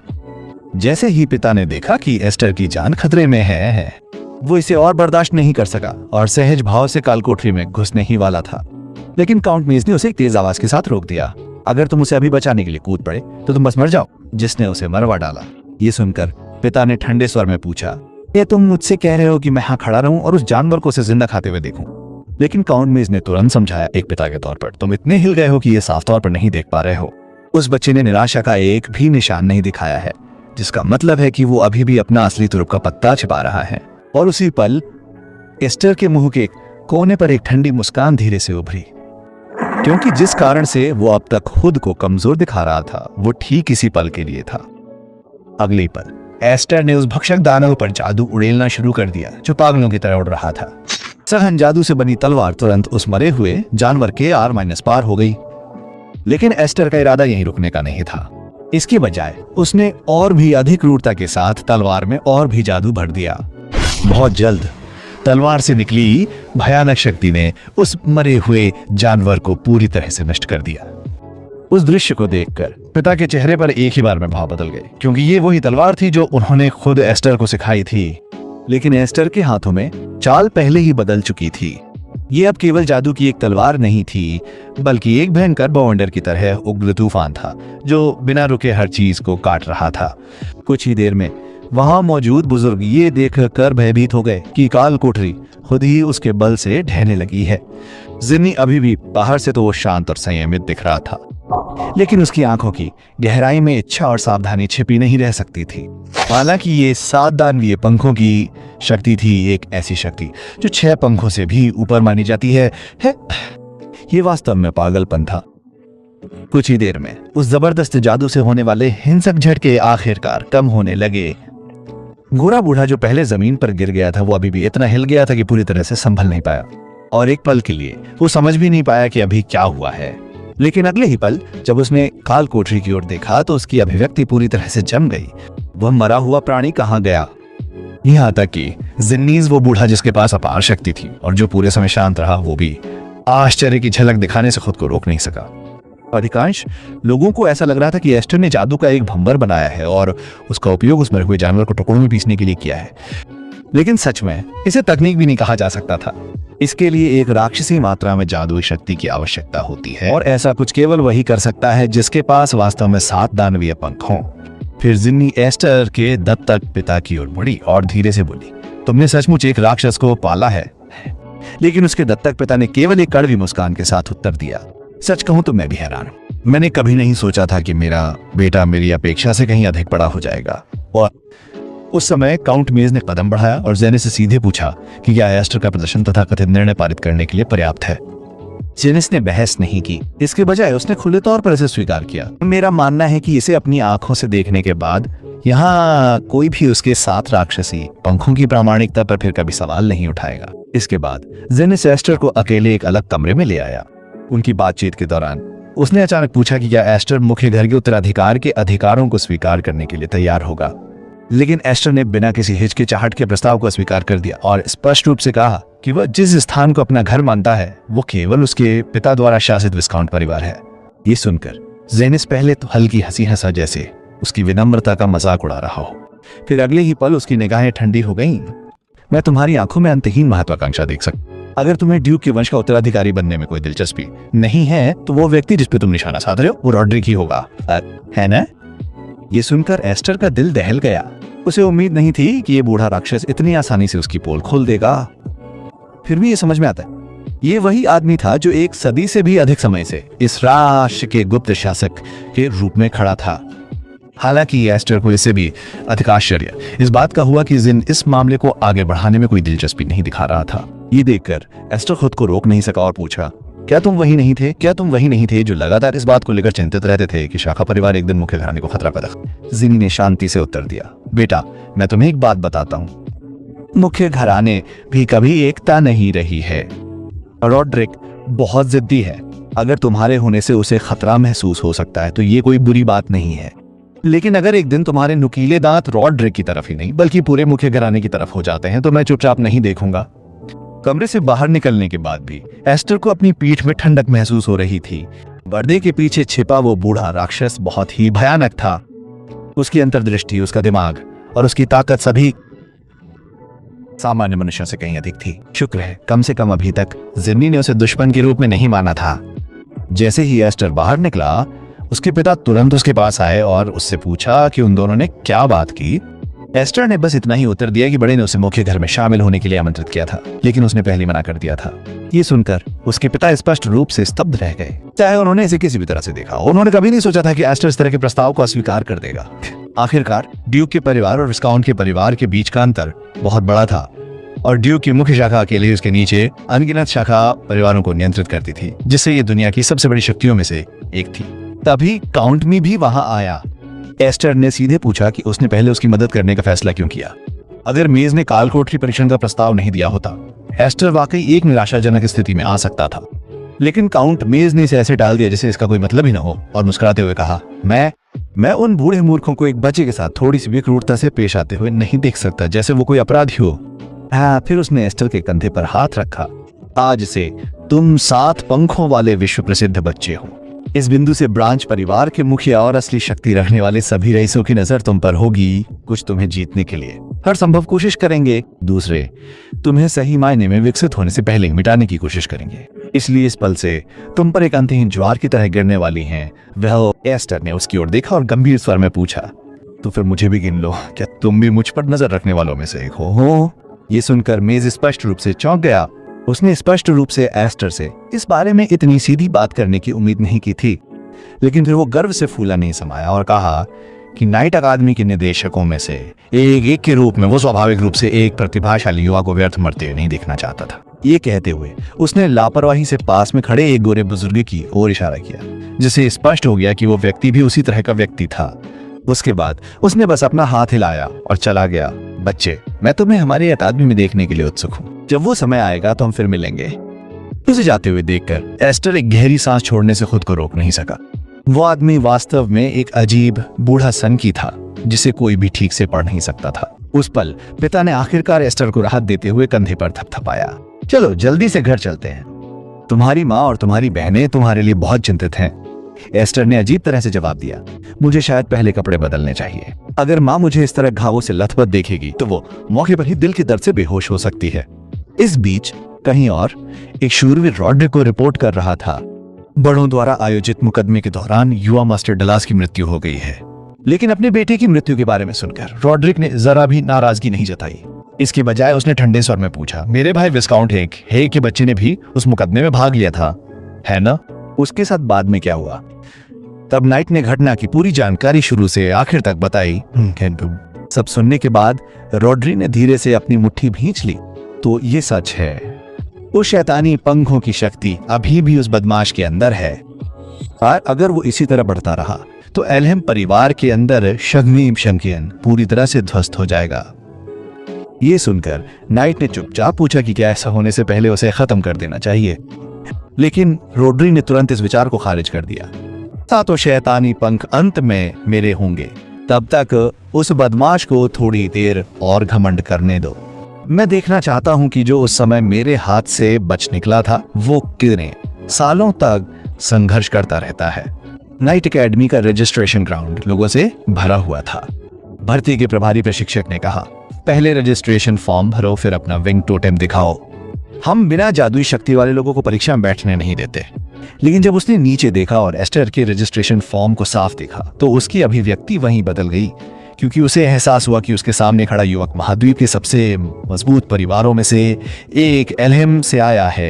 जैसे ही पिता ने देखा कि एस्टर की जान खतरे में है, वो इसे और बर्दाश्त नहीं कर सका और सहज भाव से कालकोठरी में घुसने ही वाला था। लेकिन काउंट मीज ने उसे एक तेज आवाज के साथ रोक दिया। अगर तुम उसे अभी बचाने के लिए कूद पड़े तो तुम बस मर जाओ, जिसने उसे मरवा डाला। ये सुनकर पिता ने ठंडे स्वर में पूछा, ये तुम मुझसे कह रहे हो कि मैं यहाँ खड़ा रहूं और उस जानवर को उसे जिंदा खाते हुए देखूं? लेकिन काउंट मीज ने तुरंत समझाया, एक पिता के तौर पर तुम इतने हिल गए हो कि ये साफ तौर पर नहीं देख पा रहे हो। उस बच्चे ने निराशा का एक भी निशान नहीं दिखाया है। जिसका मतलब है कि वो अभी भी अपना असली तुरुप का पत्ता छिपा रहा है। और उसी पल एस्टर के मुंह के कोने पर एक ठंडी मुस्कान धीरे से उभरी, क्योंकि जिस कारण से वो अब तक खुद को कमजोर दिखा रहा था वो ठीक इसी पल के लिए था। अगले पल एस्टर ने उस भक्षक दानव पर जादू उड़ेलना शुरू कर दिया जो पागलों की तरह उड़ रहा था। सघन जादू से बनी तलवार तुरंत उस मरे हुए जानवर के R- पार हो गई। लेकिन एस्टर का इरादा यहीं रुकने का नहीं था। इसकी बजाय उसने और भी अधिक क्रूरता के साथ तलवार में और भी जादू भर दिया। बहुत जल्द तलवार से निकली भयानक शक्ति ने उस मरे हुए जानवर को पूरी तरह से नष्ट कर दिया। उस दृश्य को देखकर पिता के चेहरे पर एक ही बार में भाव बदल गए, क्योंकि ये वही तलवार थी जो उन्होंने खुद एस्टर को सिखाई थी। लेकिन एस्टर के हाथों में चाल पहले ही बदल चुकी थी। ये अब केवल जादू की एक तलवार नहीं थी, बल्कि एक भयंकर बवंडर की तरह उग्र तूफान था जो बिना रुके हर चीज को काट रहा था। कुछ ही देर में वहां मौजूद बुजुर्ग ये देखकर भयभीत हो गए कि काल कोठरी खुद ही उसके बल से ढहने लगी है। जिन्नी अभी भी बाहर से तो वो शांत और संयमित दिख रहा था, लेकिन उसकी आंखों की गहराई में इच्छा और सावधानी छिपी नहीं रह सकती थी। हालांकि ये 7 दानवीय पंखों की शक्ति थी, एक ऐसी शक्ति जो 6 पंखों से भी ऊपर मानी जाती है। ये वास्तव में पागलपन था। कुछ ही देर में उस जबरदस्त जादू से होने वाले हिंसक झटके आखिरकार कम होने लगे। गोरा बूढ़ा जो पहले जमीन पर गिर गया था वो अभी भी इतना हिल गया था कि पूरी तरह से संभल नहीं पाया, और एक पल के लिए वो समझ भी नहीं पाया कि अभी क्या हुआ है। लेकिन अगले ही पल जब उसने काल कोठरी की ओर देखा तो उसकी अभिव्यक्ति पूरी तरह से जम गई। वह मरा हुआ प्राणी कहाँ गया? यहाँ तक कि जिन्नीज, वो बूढ़ा जिसके पास अपार शक्ति थी और जो पूरे समय शांत रहा, वो भी आश्चर्य की झलक दिखाने से खुद को रोक नहीं सका। अधिकांश लोगों को ऐसा लग रहा था कि एस्टर ने जादू का एक भंवर बनाया है और उसका उपयोग उस मरे हुए जानवर को टुकड़ों में पीसने के लिए किया है। लेकिन सच में इसे तकनीक भी नहीं कहा जा सकता था। इसके लिए एक राक्षसी मात्रा में जादुई शक्ति की आवश्यकता होती है, और ऐसा कुछ केवल वही कर सकता है जिसके पास वास्तव में 7 दानवीय पंख हों। फिर जिन्नी एस्टर के दत्तक पिता की ओर मुड़ी और धीरे से बोली, तुमने सचमुच एक राक्षस को पाला है? लेकिन उसके दत्तक पिता ने केवल एक कड़वी मुस्कान के साथ उत्तर दिया, सच कहूं तो मैं भी हैरान हूं। मैंने कभी नहीं सोचा था कि मेरा बेटा मेरी अपेक्षा से कहीं अधिक बड़ा हो जाएगा। और उस समय काउंट मेज ने कदम बढ़ाया और जेनिस से सीधे पूछा कि क्या एस्टर का प्रदर्शन तथा कथित निर्णय पारित करने के लिए पर्याप्त है। जेनिस ने बहस नहीं की, इसके बजाय उसने खुले तौर पर इसे स्वीकार किया। मेरा मानना है कि इसे अपनी आंखों से देखने के बाद यहाँ कोई भी उसके 7 राक्षसी पंखों की प्रामाणिकता पर फिर कभी सवाल नहीं उठाएगा। इसके बाद जेनिस एस्टर को अकेले एक अलग कमरे में ले आया। उनकी बातचीत के दौरान उसने अचानक पूछा कि क्या एस्टर मुख्य घर के उत्तराधिकार के अधिकारों को स्वीकार करने के लिए तैयार होगा। लेकिन एस्टर ने बिना किसी हिचकिचाहट के प्रस्ताव को स्वीकार कर दिया और स्पष्ट रूप से कहा कि वह जिस स्थान को अपना घर मानता है वो केवल उसके पिता द्वारा शासित विस्काउंट परिवार है। ये सुनकर जेनिस पहले तो हल्की हंसी हंसा, जैसे उसकी विनम्रता का मजाक उड़ा रहा हो। फिर अगले ही पल उसकी निगाहें ठंडी हो गईं। मैं तुम्हारी आंखों में अंतहीन महत्वाकांक्षा देख सकता। अगर तुम्हें ड्यूक के वंश का उत्तराधिकारी बनने में कोई दिलचस्पी नहीं है तो वो व्यक्ति जिस पे तुम निशाना साध रहे हो वो रॉड्रिक ही होगा, है ना? ये सुनकर एस्टर का दिल दहल गया। उसे उम्मीद नहीं थी कि ये बूढ़ा राक्षस इतनी आसानी से उसकी पोल खोल देगा। फिर भी ये समझ में आता है, ये वही आदमी था जो 1 सदी से भी अधिक समय से इस राष्ट्र के गुप्त शासक के रूप में खड़ा था। हालांकि एस्टर को इससे भी अधिक आश्चर्य इस बात का हुआ कि जिन इस मामले को आगे बढ़ाने में कोई दिलचस्पी नहीं दिखा रहा था। ये देखकर एस्टर खुद को रोक नहीं सका और पूछा, क्या तुम वही नहीं थे? क्या तुम वही नहीं थे जो लगातार इस बात को लेकर चिंतित रहते थे कि शाखा परिवार एक दिन मुख्य घराने को खतरा पैदा? जिनी ने शांति से उत्तर दिया, बेटा मैं तुम्हें एक बात बताता हूँ, मुख्य घराने भी कभी एकता नहीं रही है। रॉड्रिक बहुत जिद्दी है। अगर तुम्हारे होने से उसे खतरा महसूस हो सकता है तो ये कोई बुरी बात नहीं है। लेकिन अगर एक दिन तुम्हारे नुकीले दांत रॉड्रिक की तरफ ही नहीं बल्कि पूरे मुख्य घराने की तरफ हो जाते हैं तो मैं चुपचाप नहीं देखूंगा। कमरे से बाहर निकलने के बाद भी एस्टर को अपनी पीठ में ठंडक महसूस हो रही थी। पर्दे के पीछे छिपा वो बूढ़ा राक्षस बहुत ही भयानक था। उसकी अंतर्दृष्टि, उसका दिमाग और उसकी ताकत सभी सामान्य मनुष्यों से कहीं अधिक थी। शुक्र है कम से कम अभी तक जिन्नी ने उसे दुश्मन के रूप में नहीं माना था। जैसे ही एस्टर बाहर निकला उसके पिता तुरंत उसके पास आए और उससे पूछा कि उन दोनों ने क्या बात की। एस्टर ने बस इतना ही उत्तर दिया कि बड़े ने उसे मुख्य घर में शामिल होने के लिए आमंत्रित किया था, लेकिन उसने पहले मना कर दिया था। ये सुनकर उसके पिता स्पष्ट रूप से स्तब्ध रह गए, चाहे उन्होंने इसे किसी भी तरह से देखा। उन्होंने कभी नहीं सोचा था कि एस्टर इस तरह के प्रस्ताव को अस्वीकार कर देगा। आखिरकार ड्यूक के परिवार और विस्काउंट के परिवार के बीच का अंतर बहुत बड़ा था और ड्यूक की मुख्य शाखा अकेले उसके नीचे अनगिनत शाखा परिवारों को नियंत्रित करती थी, जिससे ये दुनिया की सबसे बड़ी शक्तियों में से एक थी। तभी काउंट मी भी वहां आया। एस्टर ने सीधे पूछा कि उसने पहले उसकी मदद करने का फैसला क्यों किया। अगर मेज ने कालकोठरी परीक्षण का प्रस्ताव नहीं दिया होता, एस्टर वाकई एक निराशाजनक स्थिति में आ सकता था। लेकिन काउंट मेज ने इसे ऐसे टाल दिया जैसे इसका कोई मतलब ही न हो और मुस्कुराते हुए कहा, मैं उन बूढ़े मूर्खों को एक बच्चे के साथ थोड़ी सी भी क्रूरता से पेश आते हुए नहीं देख सकता, जैसे वो कोई अपराधी हो। हाँ, फिर उसने एस्टर के कंधे पर हाथ रखा। आज से तुम 7 पंखों वाले विश्व प्रसिद्ध बच्चे हो। इस बिंदु से ब्रांच परिवार के मुखिया और असली शक्ति रखने वाले सभी रईसों की नजर तुम पर होगी। कुछ तुम्हें जीतने के लिए हर संभव कोशिश करेंगे, दूसरे तुम्हें सही मायने में विकसित होने से पहले मिटाने की कोशिश करेंगे। इसलिए इस पल से तुम पर एक अंतहीन ज्वार की तरह गिरने वाली हैं। वह एस्टर ने उसकी ओर देखा और गंभीर स्वर में पूछा, तो फिर मुझे भी गिन लो। क्या तुम भी मुझ पर नजर रखने वालों में से एक हो? ये सुनकर मेज स्पष्ट रूप से चौंक गया। उसने स्पष्ट रूप से एस्टर से इस बारे में इतनी सीधी बात करने की उम्मीद नहीं की थी, लेकिन फिर वो गर्व से फूला नहीं समाया और कहा कि नाइट अकादमी के निदेशकों में से एक के रूप में वो स्वाभाविक रूप से एक प्रतिभाशाली युवा को व्यर्थ मरते हुए नहीं देखना चाहता था। ये कहते हुए उसने लापरवाही से पास में खड़े एक गोरे बुजुर्ग की ओर इशारा किया, जिससे स्पष्ट हो गया कि वो व्यक्ति भी उसी तरह का व्यक्ति था। उसके बाद उसने बस अपना हाथ हिलाया और चला गया। बच्चे, मैं तुम्हें हमारी अकादमी में देखने के लिए उत्सुक हूँ। जब वो समय आएगा तो हम फिर मिलेंगे। उसे जाते हुए देखकर एस्टर एक गहरी सांस छोड़ने से खुद को रोक नहीं सका। वो आदमी वास्तव में एक अजीब बूढ़ा सनकी था, जिसे कोई भी ठीक से पढ़ नहीं सकता था। उस पल पिता ने आखिरकार एस्टर को राहत देते हुए कंधे पर थपथपाया। चलो जल्दी से घर चलते हैं। तुम्हारी माँ और तुम्हारी बहनें तुम्हारे लिए बहुत चिंतित हैं। एस्टर ने अजीब तरह से जवाब दिया, मुझे शायद पहले कपड़े बदलने चाहिए। अगर माँ मुझे इस तरह घावों से लथपथ देखेगी तो वो मौके पर ही दिल के दर्द से बेहोश हो सकती है। इस बीच कहीं और एक शूरवीर रॉड्रिक को रिपोर्ट कर रहा था, बड़ों द्वारा आयोजित मुकदमे के दौरान युवा मास्टर डलास की मृत्यु हो गई है। लेकिन अपने बेटे की मृत्यु के बारे में सुनकर रॉड्रिक ने जरा भी नाराजगी नहीं जताई। इसके बजाय उसने ठंडे स्वर में पूछा, मेरे भाई विस्काउंट हे के बच्चे ने भी उस मुकदमे में भाग लिया था, है ना? उसके साथ बाद में क्या हुआ? तब नाइट ने घटना की पूरी जानकारी शुरू से आखिर तक बताई। सब सुनने के बाद रॉड्री ने धीरे से अपनी मुट्ठी भींच ली। तो ये सच है, उस शैतानी पंखों की शक्ति अभी भी उस बदमाश के अंदर है और अगर वो इसी तरह बढ़ता रहा तो एल्हेम परिवार के अंदर शग्नीम शंकियन पूरी तरह से ध्वस्त हो जाएगा। ये सुनकर नाइट ने चुपचाप पूछा कि क्या ऐसा होने से पहले उसे खत्म कर देना चाहिए, लेकिन रॉड्री ने तुरंत इस विचार को खारिज कर दिया। तो शैतानी पंख अंत में मेरे होंगे, तब तक उस बदमाश को थोड़ी देर और घमंड करने दो। मैं देखना चाहता हूं कि जो उस समय मेरे हाथ से बच निकला था वो कितने सालों तक संघर्ष करता रहता है। नाइट एकेडमी का रजिस्ट्रेशन ग्राउंड लोगों से भरा हुआ था। भर्ती के प्रभारी प्रशिक्षक ने कहा, पहले रजिस्ट्रेशन फॉर्म भरो, फिर अपना विंग टोटेम दिखाओ। हम बिना जादुई शक्ति वाले लोगों को परीक्षा में बैठने नहीं देते। लेकिन जब उसने नीचे देखा और एस्टर के रजिस्ट्रेशन फॉर्म को साफ देखा तो उसकी अभिव्यक्ति वहीं बदल गई, क्योंकि उसे एहसास हुआ कि उसके सामने खड़ा युवक महाद्वीप के सबसे मजबूत परिवारों में से एक एल्हेम से आया है।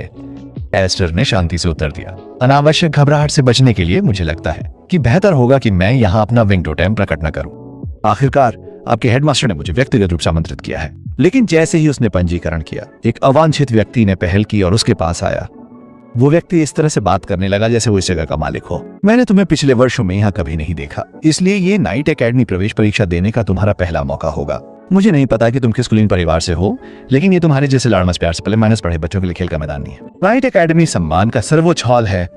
एस्टर ने शांति से उत्तर दिया, अनावश्यक घबराहट से बचने के लिए मुझे लगता है कि बेहतर होगा कि मैं यहाँ अपना विंग टोटेम प्रकट न करूं। आखिरकार आपके हेडमास्टर ने मुझे व्यक्तिगत रूप से आमंत्रित किया है। लेकिन जैसे ही उसने पंजीकरण किया, एक अवांछित व्यक्ति ने पहल की और उसके पास आया। वो व्यक्ति इस तरह से बात करने लगा जैसे वो इस जगह का मालिक हो। मैंने तुम्हें पिछले वर्षों में यहाँ कभी नहीं देखा, इसलिए ये नाइट एकेडमी प्रवेश परीक्षा देने का तुम्हारा पहला मौका होगा। मुझे नहीं पता कि तुम किस कुलीन परिवार से हो, लेकिन ये तुम्हारे जैसे लाड़मस प्यार से पले माइनस पढ़े बच्चों के लिए खेल का मैदान नहीं है। नाइट एकेडमी सम्मान का सर्वोच्च हॉल है,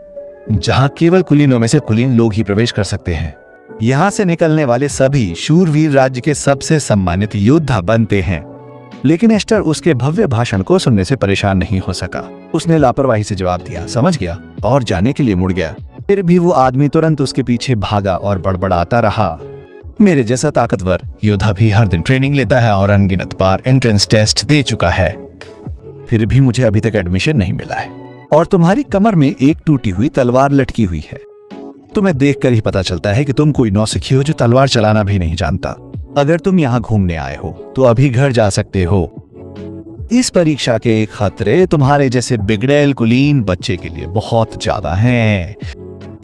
जहाँ केवल कुलीनों में से कुलीन लोग ही प्रवेश कर सकते हैं। यहाँ से निकलने वाले सभी शूरवीर राज्य के सबसे सम्मानित योद्धा बनते हैं। लेकिन एस्टर उसके भव्य भाषण को सुनने से परेशान नहीं हो सका। उसने लापरवाही से जवाब दिया, समझ गया, और जाने के लिए मुड़ गया। फिर भी वो आदमी तुरंत उसके पीछे भागा और बड़बड़ाता रहा, मेरे जैसा ताकतवर योद्धा भी हर दिन ट्रेनिंग लेता है और अनगिनत बार एंट्रेंस टेस्ट दे चुका है, फिर भी मुझे अभी तक एडमिशन नहीं मिला है। और तुम्हारी कमर में एक टूटी हुई तलवार लटकी हुई है। तुम्हें देखकर ही पता चलता है कि तुम कोई नौसिखी हो जो तलवार चलाना भी नहीं जानता। अगर तुम यहाँ घूमने आए हो तो अभी घर जा सकते हो। इस परीक्षा के खतरे तुम्हारे जैसे बिगड़ैल कुलीन बच्चे के लिए बहुत ज्यादा हैं।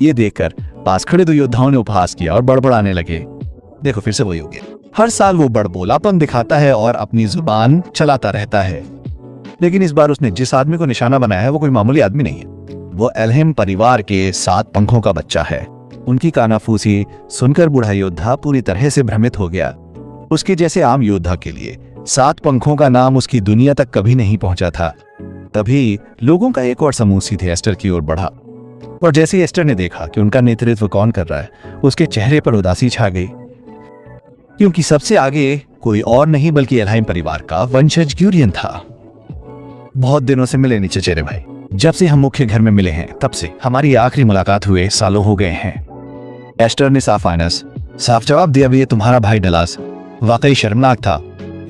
ये देखकर पास खड़े दो योद्धाओं ने उपहास किया और बड़बड़ाने लगे, देखो फिर से वही हो गया। हर साल वो बड़बोलापन दिखाता है और अपनी जुबान चलाता रहता है। लेकिन इस बार उसने जिस आदमी को निशाना बनाया है वो कोई मामूली आदमी नहीं है। वो एल्हेम परिवार के 7 पंखों का बच्चा है। उनकी कानाफूसी सुनकर बूढ़ा योद्धा पूरी तरह से भ्रमित हो गया। उसके जैसे आम योद्धा के लिए 7 पंखों का नाम उसकी दुनिया तक कभी नहीं पहुंचा था। तभी लोगों का एक और समूह सीधे एस्टर की ओर बढ़ा, और जैसे ही एस्टर ने देखा कि उनका नेतृत्व कौन कर रहा है, उसके चेहरे पर उदासी छा गई, क्योंकि सबसे आगे कोई और नहीं बल्कि एल्हाइम परिवार का वंशज ग्यूरियन था। बहुत दिनों से मिले नहीं चचेरे भाई। जब से हम मुख्य घर में मिले हैं तब से हमारी आखिरी मुलाकात हुए सालों हो गए हैं। एस्टर ने साफ जवाब दिया। ये तुम्हारा भाई डलास वाकई शर्मनाक था।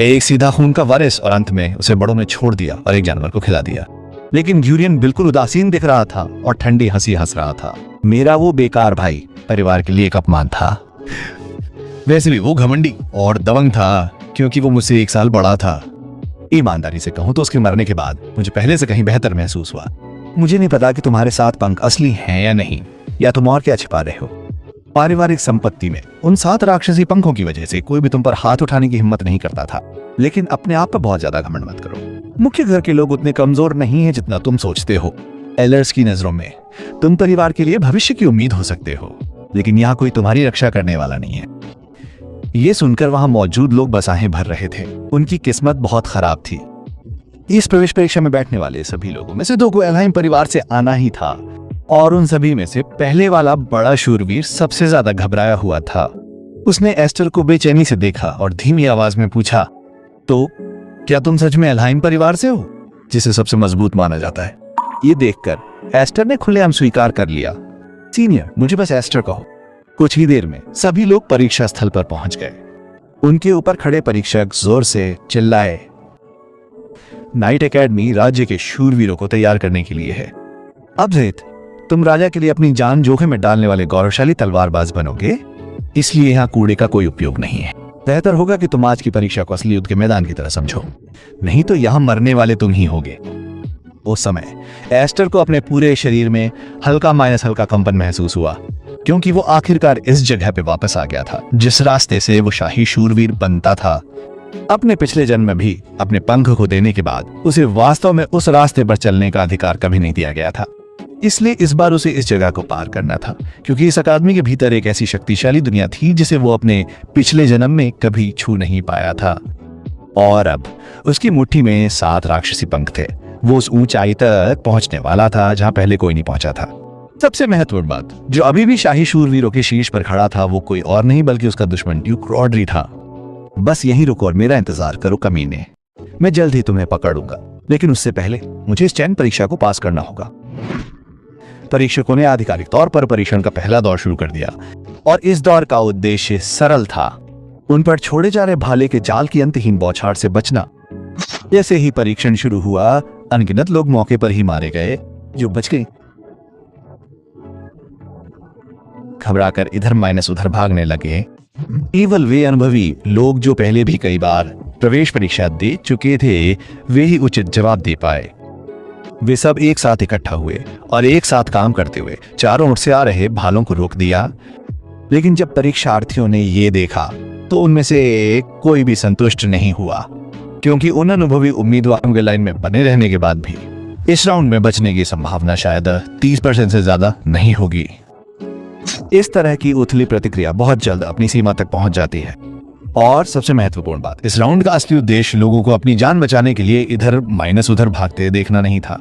एक सीधा खून का वारिस, और अंत में उसे बड़ों ने छोड़ दिया और एक जानवर को खिला दिया। लेकिन ग्यूरियन बिल्कुल उदासीन दिख रहा था और ठंडी हंसी हंस रहा था। मेरा वो बेकार भाई परिवार के लिए एक अपमान था। वैसे भी वो घमंडी और दबंग था, क्योंकि वो मुझसे 1 साल बड़ा था। ईमानदारी से कहूं तो उसके मरने के बाद मुझे पहले से कहीं बेहतर महसूस हुआ। मुझे नहीं पता कि तुम्हारे 7 पंख असली हैं या नहीं, या तुम और क्या छिपा रहे हो। पारिवारिक संपत्ति में उन 7 राक्षसी पंखों की वजह से कोई भी तुम पर हाथ उठाने की हिम्मत नहीं करता था। लेकिन अपने आप पर बहुत ज्यादा घमंड मत करो। मुख्य घर के लोग उतने कमजोर नहीं हैं जितना तुम सोचते हो। एलर्स की नजरों में तुम परिवार के लिए भविष्य की उम्मीद हो सकते हो, लेकिन यहाँ कोई तुम्हारी रक्षा करने वाला नहीं है। ये सुनकर वहां मौजूद लोग बसाहें भर रहे थे। उनकी किस्मत बहुत खराब थी। इस प्रवेश परीक्षा में बैठने वाले सभी लोगों में से 2 को एल्हाइम परिवार से आना ही था, और उन सभी में से पहले वाला बड़ा शूरवीर सबसे ज्यादा घबराया हुआ था। उसने एस्टर को बेचैनी से देखा और धीमी आवाज में पूछा, तो क्या तुम सच में एल्हाइम परिवार से हो, जिसे सबसे मजबूत माना जाता है? ये देखकर एस्टर ने खुलेआम स्वीकार कर लिया। सीनियर, मुझे बस एस्टर कहो। कुछ ही देर में सभी लोग परीक्षा स्थल पर पहुंच गए। उनके ऊपर खड़े परीक्षक जोर से चिल्लाए, नाइट एकेडमी राज्य के शूरवीरों को तैयार करने के लिए है। अब जेत, तुम राजा के लिए अपनी जान जोखिम में डालने वाले गौरवशाली तलवारबाज बनोगे, इसलिए यहाँ कूड़े का कोई उपयोग नहीं है। बेहतर होगा कि तुम आज की परीक्षा को असली युद्ध के मैदान की तरह समझो, नहीं तो यहाँ मरने वाले तुम ही होगे। उस समय एस्टर को अपने पूरे शरीर में हल्का माइनस हल्का कंपन महसूस हुआ, क्योंकि वो आखिरकार इस जगह पे वापस आ गया था जिस रास्ते से वो शाही शूरवीर बनता था। अपने पिछले जन्म में भी अपने पंख को देने के बाद उसे वास्तव में उस रास्ते पर चलने का अधिकार कभी नहीं दिया गया था। इसलिए इस बार उसे इस जगह को पार करना था, क्योंकि इस अकादमी के भीतर एक ऐसी शक्तिशाली दुनिया थी जिसे वो अपने पिछले जन्म में कभी छू नहीं पाया था। और अब उसकी मुट्ठी में 7 राक्षसी पंख थे। वो उस ऊंचाई तक पहुंचने वाला था जहां पहले कोई नहीं पहुंचा था। सबसे महत्वपूर्ण बात, जो अभी भी शाही शूरवीरों के शीर्ष पर खड़ा था, वो कोई और नहीं बल्कि उसका दुश्मन ड्यूक रॉडरी था। बस यहीं रुको और मेरा इंतजार करो कमीने, मैं जल्द ही तुम्हें पकड़ूंगा। लेकिन उससे पहले मुझे इस चयन परीक्षा को पास करना होगा। परीक्षकों ने आधिकारिक तौर पर परीक्षण का पहला दौर शुरू कर दिया, और इस दौर का उद्देश्य सरल था, उन पर छोड़े जा रहे भाले के जाल की अंतहीन बौछार से बचना। जैसे ही परीक्षण शुरू हुआ, अनगिनत लोग मौके पर ही मारे गए जो बच गए। घबराकर इधर माइनस उधर भागने लगे। केवल वे अनुभवी लोग जो पहले भी कई बार प्रवेश परीक्षा दे चुके थे, वे ही उचित जवाब दे पाए। वे सब एक साथ इकट्ठा हुए और एक साथ काम करते हुए चारों ओर से आ रहे भालों को रोक दिया। लेकिन जब परीक्षार्थियों ने ये देखा तो उनमें से कोई भी संतुष्ट नहीं हुआ, क्योंकि उन अनुभवी उम्मीदवारों के लाइन में बने रहने के बाद भी इस राउंड में बचने की संभावना शायद 30% से ज्यादा नहीं होगी। इस तरह की उथली प्रतिक्रिया बहुत जल्द अपनी सीमा तक पहुंच जाती है। और सबसे महत्वपूर्ण बात, इस राउंड का असली उद्देश्य लोगों को अपनी जान बचाने के लिए इधर माइनस उधर भागते देखना नहीं था।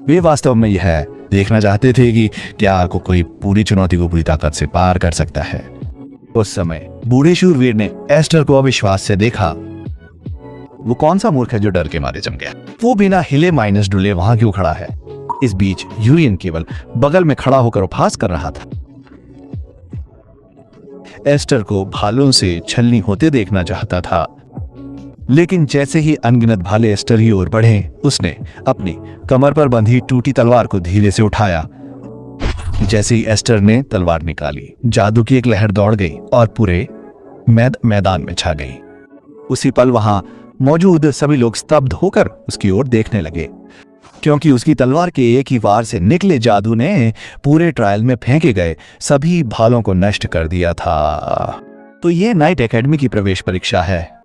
वे वास्तव में यह देखना चाहते थे कि क्या कोई पूरी चुनौती को पूरी ताकत से पार कर सकता है। उस समय बूढ़े शूरवीर ने एस्टर को अविश्वास से देखा। वो कौन सा मूर्ख है जो डर के मारे जम गया? वो बिना हिले माइनस डुले वहां क्यों खड़ा है? इस बीच यूरियन केवल बगल में खड़ा होकर उपहास कर रहा था। एस्टर को भालों से छलनी होते देखना चाहता था, लेकिन जैसे ही अनगिनत भाले एस्टर की ओर बढ़े, उसने अपनी कमर पर बंधी टूटी तलवार को धीरे से उठाया। जैसे ही एस्टर ने तलवार निकाली, जादू की एक लहर दौड़ गई और पूरे मैदान में छा गई। उसी पल वहां मौजूद सभी लोग स्तब्ध होकर उसकी ओर देखने लगे, क्योंकि उसकी तलवार के एक ही वार से निकले जादू ने पूरे ट्रायल में फेंके गए सभी भालों को नष्ट कर दिया था। तो ये नाइट एकेडमी की प्रवेश परीक्षा है।